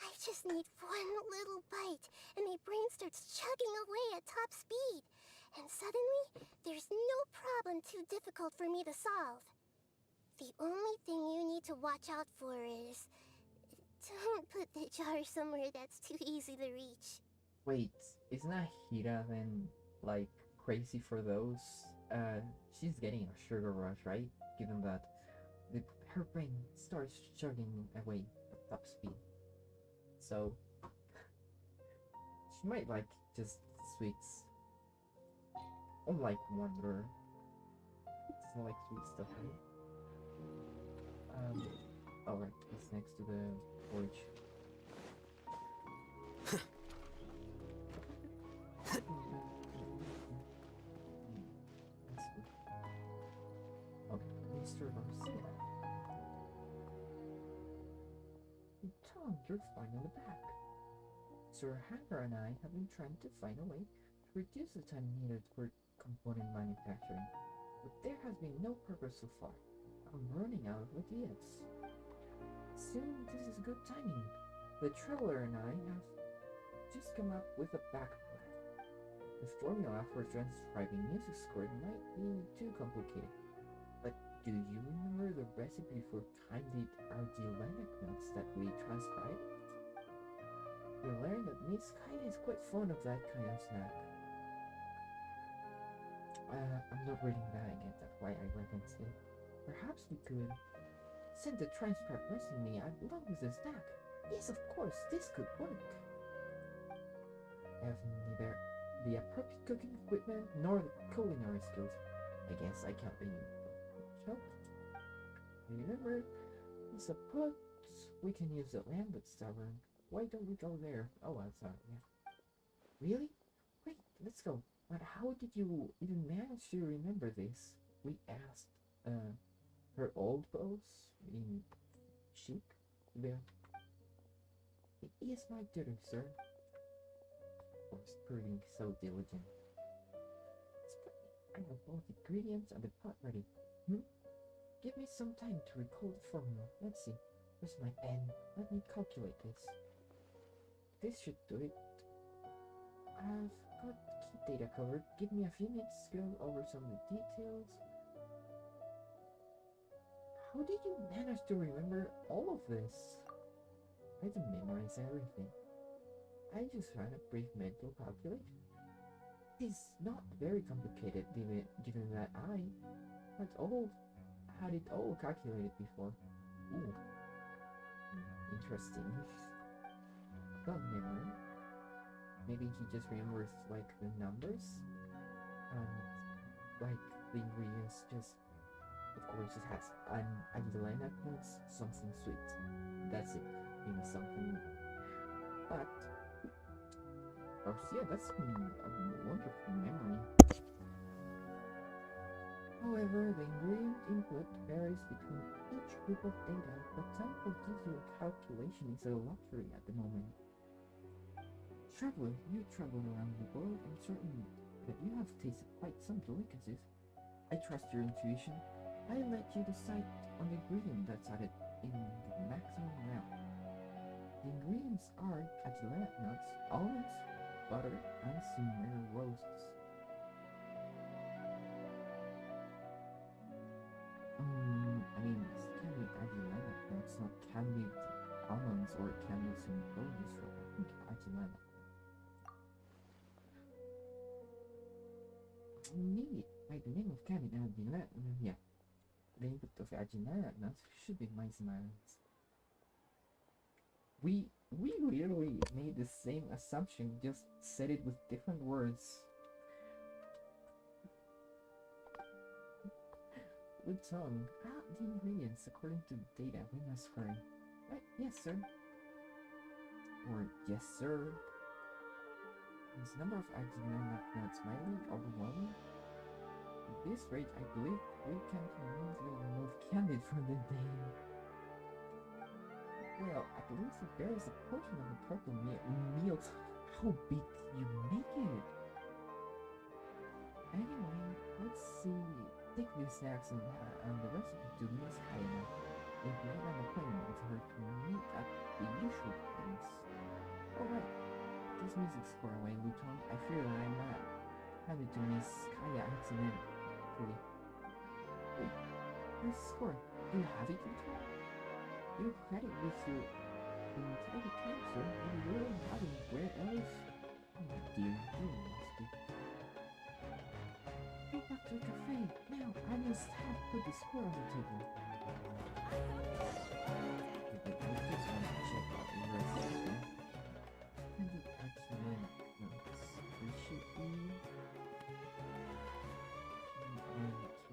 I just need one little bite, and my brain starts chugging away at top speed. And suddenly, there's no problem too difficult for me to solve. The only thing you need to watch out for is... don't put the jar somewhere that's too easy to reach.
Wait, isn't Hira then, like, crazy for those? She's getting a sugar rush, right? Given that her brain starts chugging away at top speed. So, she might like just sweets. Unlike Wanderer. Doesn't like sweet stuff, right? Alright, it's next to the porridge. Okay, Mr. Garcia. Tom, you're finally back. Sir Hacker and I have been trying to find a way to reduce the time needed for component manufacturing, but there has been no progress so far. I'm running out of ideas. Soon, this is good timing. The Traveler and I have just come up with a backup plan. The formula for transcribing music score might be too complicated, but do you remember the recipe for candied argillanic nuts that we transcribed? We learned that Miss Kaida is quite fond of that kind of snack. I'm not reading that again, that's why I referenced it. Perhaps we could send the transcribed recipe along with the snack. Yes, of course, this could work. I have neither the appropriate cooking equipment nor the culinary skills. I guess I can't be much help. Remember, I suppose we can use the Lambert's Tavern. Why don't we go there? Oh, I'm sorry, yeah. Really? Wait, let's go. But how did you even manage to remember this? We asked, her old boss in Sheik there. It is my duty, sir. Of course, proving so diligent. I have both ingredients and the pot ready. Give me some time to recall the formula. Let's see. Where's my pen? Let me calculate this. This should do it. I've got key data covered. Give me a few minutes to go over some of the details. How did you manage to remember all of this? I don't memorize everything. I just ran a brief mental calculation. It's not very complicated given that I had it all calculated before. Ooh. Interesting. Not memory. Maybe he just remembers like the numbers and like the ingredients just, of course, it has an Aguilera nuts, something sweet. That's it. Maybe something. But of course, yeah, that's a wonderful memory. However, the ingredient input varies between each group of data, but time for detailed calculation is a luxury at the moment. Traveler, you travel around the world and certain that you have tasted quite some delicacies. I trust your intuition. I let you decide on the ingredient that's added in the maximum amount. The ingredients are Aguilera nuts, almonds, butter, and some rare roasts. I mean, it's candied Aguilera nuts, not candied almonds or candied some roses, so I think Aguilera. Maybe by the name of candied Aguilera, yeah. The input of Aguilera nuts should be Maizmaras. We literally made the same assumption, just said it with different words. With tongue, the ingredients according to the data we must find. Right, yes sir. Or yes sir. This number of Aguilera nuts might be overwhelming. At this rate, I believe we can conveniently remove candy from the name. Well, at least it bears a portion of the purple meal. How big do you make it? Anyway, let's see. Take these snacks and the recipe to Miss Kaina. If we have an appointment with her to meet at the usual place. music score away, Luton. I fear that I'm not having to Miss Kaya accidentally. Wait, where's the score? Do you have it, Luton? Your credit with your entire cancer, and you don't have it. Where else? Oh dear, you lost it. Go back to the cafe, now! I must have put the score on the table. Okay, I just want to check out the rest of this one. And the excellent notes. There should be...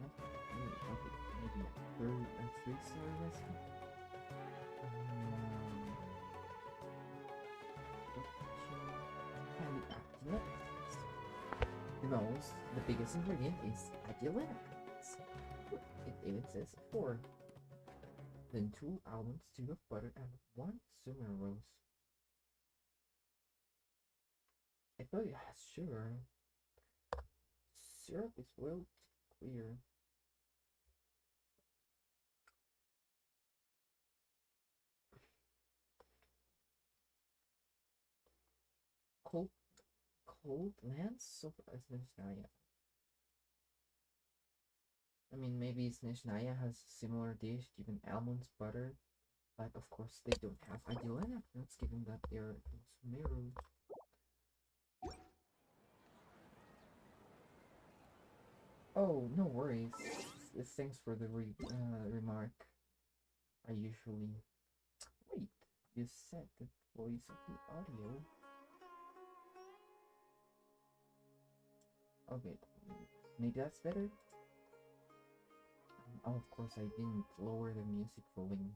okay, maybe a 3-star recipe. And the excellent. The biggest ingredient is agilenic. It even says 4. Then 2 almonds, 2 of butter, and 1 sucrose. I thought it has sugar. Syrup is well clear. Cold lands so far as Snezhnaya. I mean, maybe Snezhnaya has a similar dish given almonds, butter, but of course they don't have agilenic nuts given that they're mirrored. Oh, no worries. Thanks for the remark. I usually... Wait, you said the voice of the audio. Okay, maybe that's better. Oh, of course I didn't lower the music volume.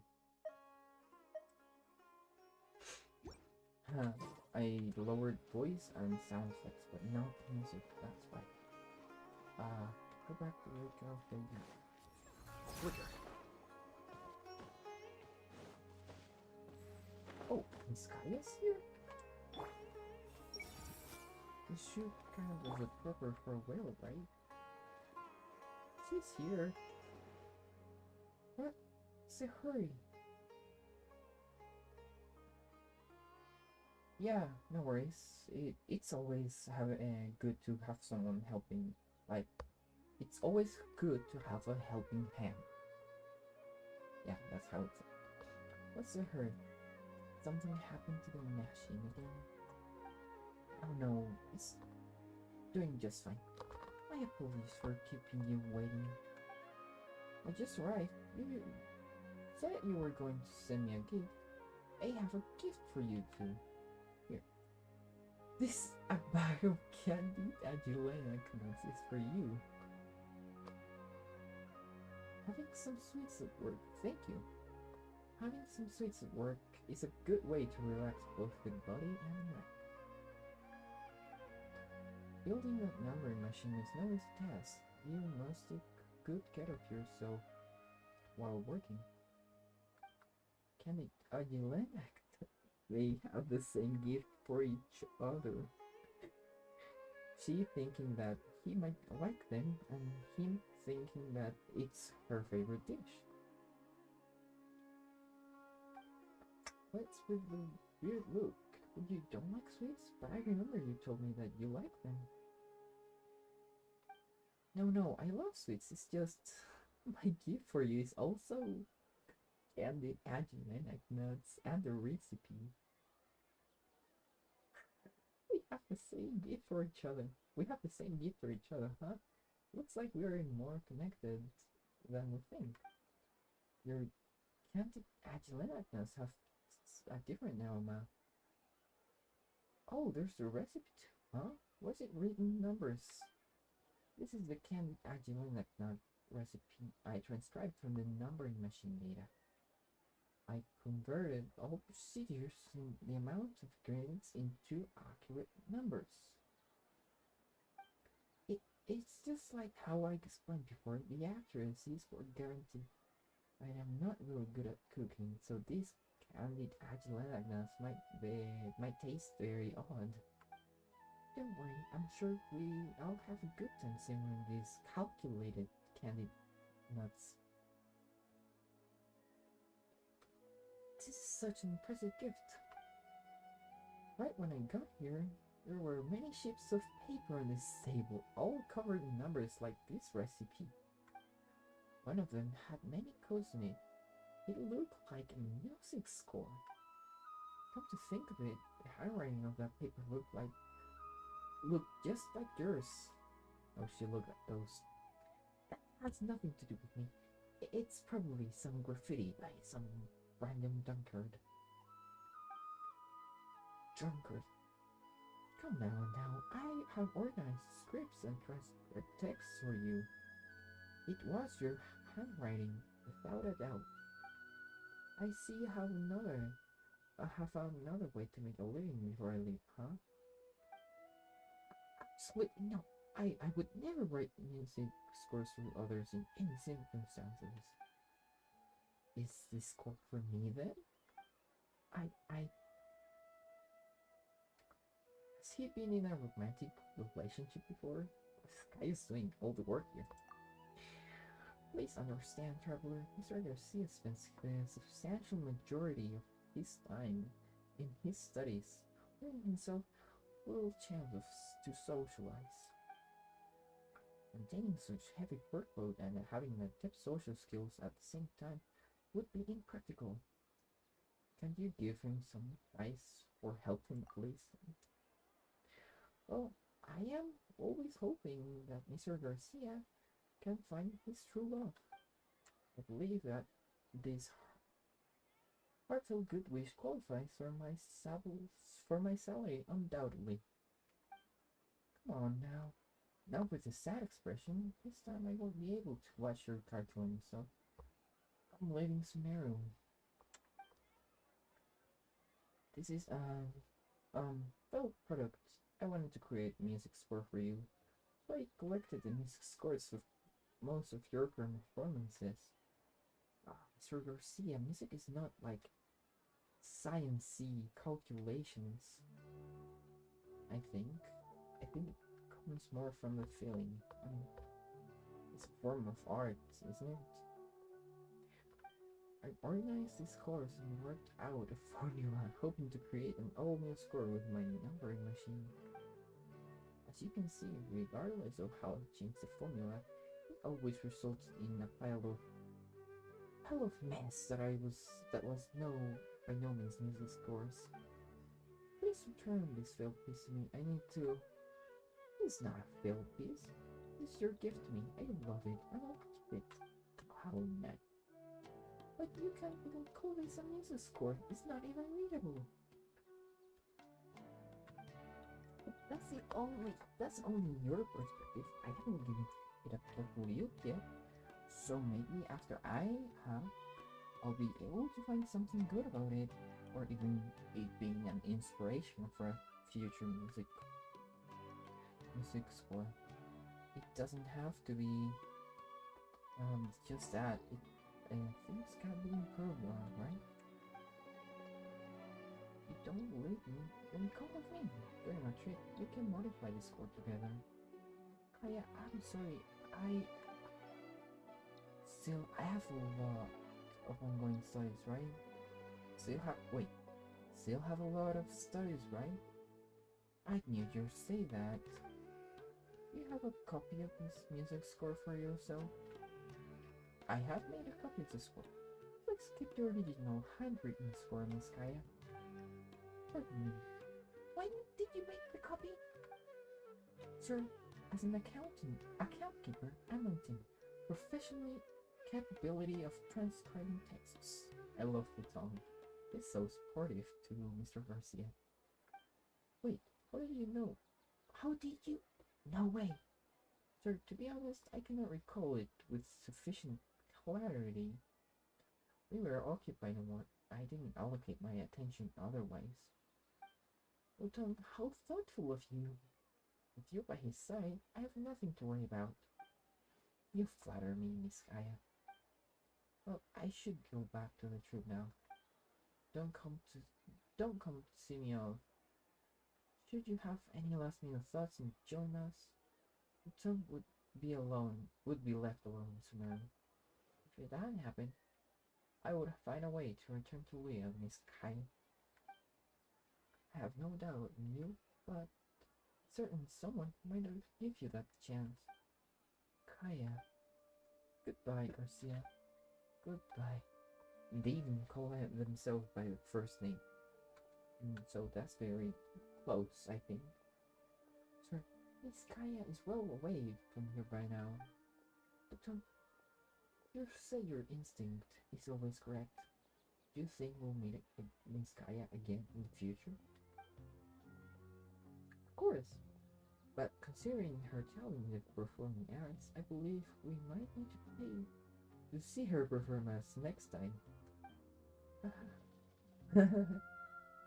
I lowered voice and sound effects, but not music, that's why. Go back to the original thing. Flicker. Oh, Miss Kaya's here? This shoot kind of was a proper for a whale, right? She's here. What? Say hurry. Yeah, no worries. It's always good to have someone helping. Like, it's always good to have a helping hand. Yeah, that's how it's. What's the hurry? Something happened to the machine again? Oh no, it's doing just fine. My apologies for keeping you waiting. I just arrived. You said you were going to send me a gift. I have a gift for you too. Here. This a bag of candy agilenic nuts is for you. Having some sweets at work. Thank you. Having some sweets at work is a good way to relax both the body and the mind. Building that numbering machine is no easy task. You must take good care of yourself while working. Candy agilenic. They have the same gift for each other. She thinking that he might like them, and him thinking that it's her favorite dish. What's with the weird look? You don't like sweets? But I remember you told me that you like them. No, I love sweets. It's just my gift for you is also candied agilenic nuts and the recipe. We have the same gift for each other. We have the same gift for each other, huh? Looks like we're more connected than we think. Your candied agilenic nuts have a different aroma. Oh, there's the recipe too, huh? What's it written numbers? This is the candied agilenic nut recipe I transcribed from the numbering machine data. I converted all procedures and the amount of ingredients into accurate numbers. It's just like how I explained before, the accuracies were guaranteed. I am not really good at cooking, so these candied agilenic nuts might taste very odd. Don't worry, I'm sure I'll have a good time savoring these calculated candied nuts. This is such an impressive gift. Right when I got here, there were many sheets of paper on this table, all covered in numbers like this recipe. One of them had many codes in it. It looked like a music score. Come to think of it, the handwriting of that paper looked just like yours. Oh, she looked at those. That has nothing to do with me. It's probably some graffiti by some random drunkard. Come now, I have organized scripts and transcribed texts for you. It was your handwriting, without a doubt. I see I have found another way to make a living before I leave, huh? Absolutely no. I would never write music scores for others in any circumstances. Is this score for me then? Has he been in a romantic relationship before? This guy is doing all the work here. Please understand, traveler, Mr. Garcia spends the substantial majority of his time in his studies, leaving himself little chance to socialize. Maintaining such heavy workload and having adept social skills at the same time would be impractical. Can you give him some advice or help him, please? Well, I am always hoping that Mr. Garcia can find his true love. I believe that this heartfelt good wish qualifies for my salary, undoubtedly. Come on now. Not with a sad expression. This time I won't be able to watch your cartoon, so I'm leaving Sumeru. This is fellow product. I wanted to create music score for you, so I collected the music scores of most of your performances. Mr. Garcia, music is not like science-y calculations. I think it comes more from the feeling. It's a form of art, isn't it? I organized these scores and worked out a formula, hoping to create an all-new score with my numbering machine. As you can see, regardless of how I change the formula, it always results in a pile of mess that was by no means music scores. Please return this failed piece to me. I need to. It's not a failed piece. It's your gift to me. I love it, and I'll keep it. How nice. But you can't even call this a music score. It's not even readable. That's only your perspective. I haven't given it a total look yet. So maybe after I'll be able to find something good about it, or even it being an inspiration for a future music score. It doesn't have to be just that. Things can be improved on, right? You don't believe me? Then come with me. During our trip, we can modify the score together. Kaya, I'm sorry. I have a lot of ongoing studies, right? Still have a lot of studies, right? I knew you'd say that. You have a copy of this music score for yourself? I have made a copy of the score. Let's keep the original handwritten score, Miss Kaya. Pardon me. When did you make the copy? Sir, as an account keeper, I'm maintain professionally capability of transcribing texts. I love the tone. It's so supportive to Mr. Garcia. Wait, how did you know? How did you? No way. Sir, to be honest, I cannot recall it with sufficient clarity. We were occupied on what I didn't allocate my attention otherwise. Oh, Tom, how thoughtful of you. With you by his side, I have nothing to worry about. You flatter me, Miss Kaya. Well, I should go back to the troop now. Don't come to see me off. Should you have any last minute thoughts and join us, Tom would be left alone tomorrow. If that happened, I would find a way to return to Leo, Miss Kaya. have no doubt in you, but certain someone might have give you that chance. Kaya. Goodbye, Garcia. Goodbye. They even call themselves by the first name. So that's very close, I think. Sir, Miss Kaya is well away from here by now. But you say your instinct is always correct. Do you think we'll meet Miss Kaya again in the future? Of course. But considering her talent at performing arts, I believe we might need to pay to see her perform as next time.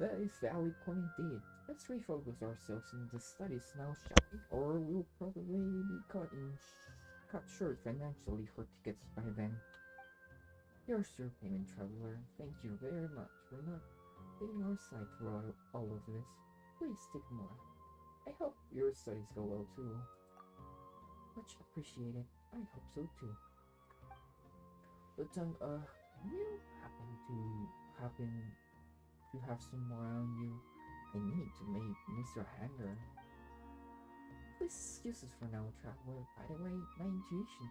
That is valid point indeed. Let's refocus ourselves in the studies now, shall we? Or we'll probably be cut short financially for tickets by then. Here's your payment, traveler. Thank you very much for not being our side for all of this. Please take more. I hope your studies go well too. Much appreciated. I hope so too. But you happen to have someone around you, I need to make Mr. Hanger. Please excuse us for now, traveler. By the way, my intuition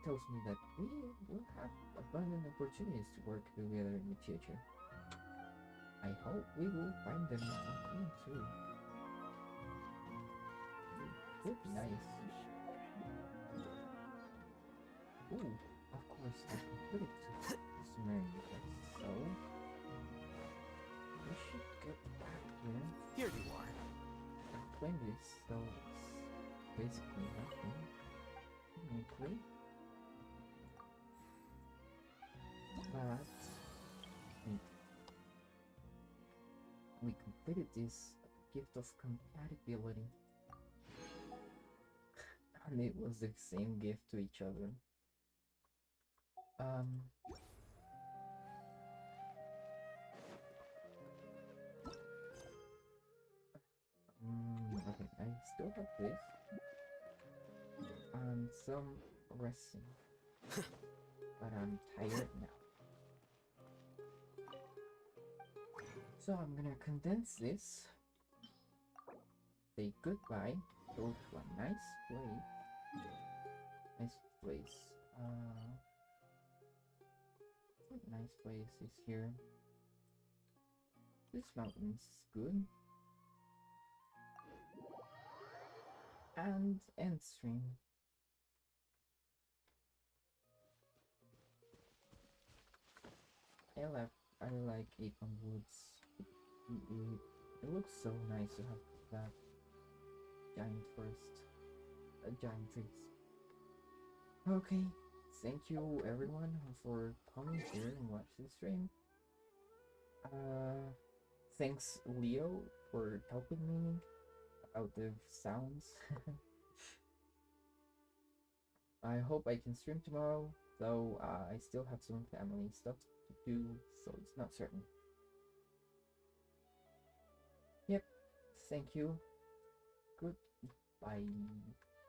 tells me that we will have abundant opportunities to work together in the future. I hope we will find them soon too. Would be nice. Ooh, of course, I completed to customary request, so we should get back here.
Here you are.
I'm playing this, so it's basically nothing. Technically. But we completed this gift of compatibility. And it was the same gift to each other. Okay, I still have this. And some resting. But I'm tired now. So I'm gonna condense this. Say goodbye. Go to a nice place. What nice place is here? This mountain's good. And end stream. I like Acorn Woods. It looks so nice to have that giant giant trees. Okay, thank you everyone for coming here and watch the stream. Thanks Leo for helping me out the sounds. I hope I can stream tomorrow, though I still have some family stuff to do, so it's not certain. Yep, thank you. Goodbye.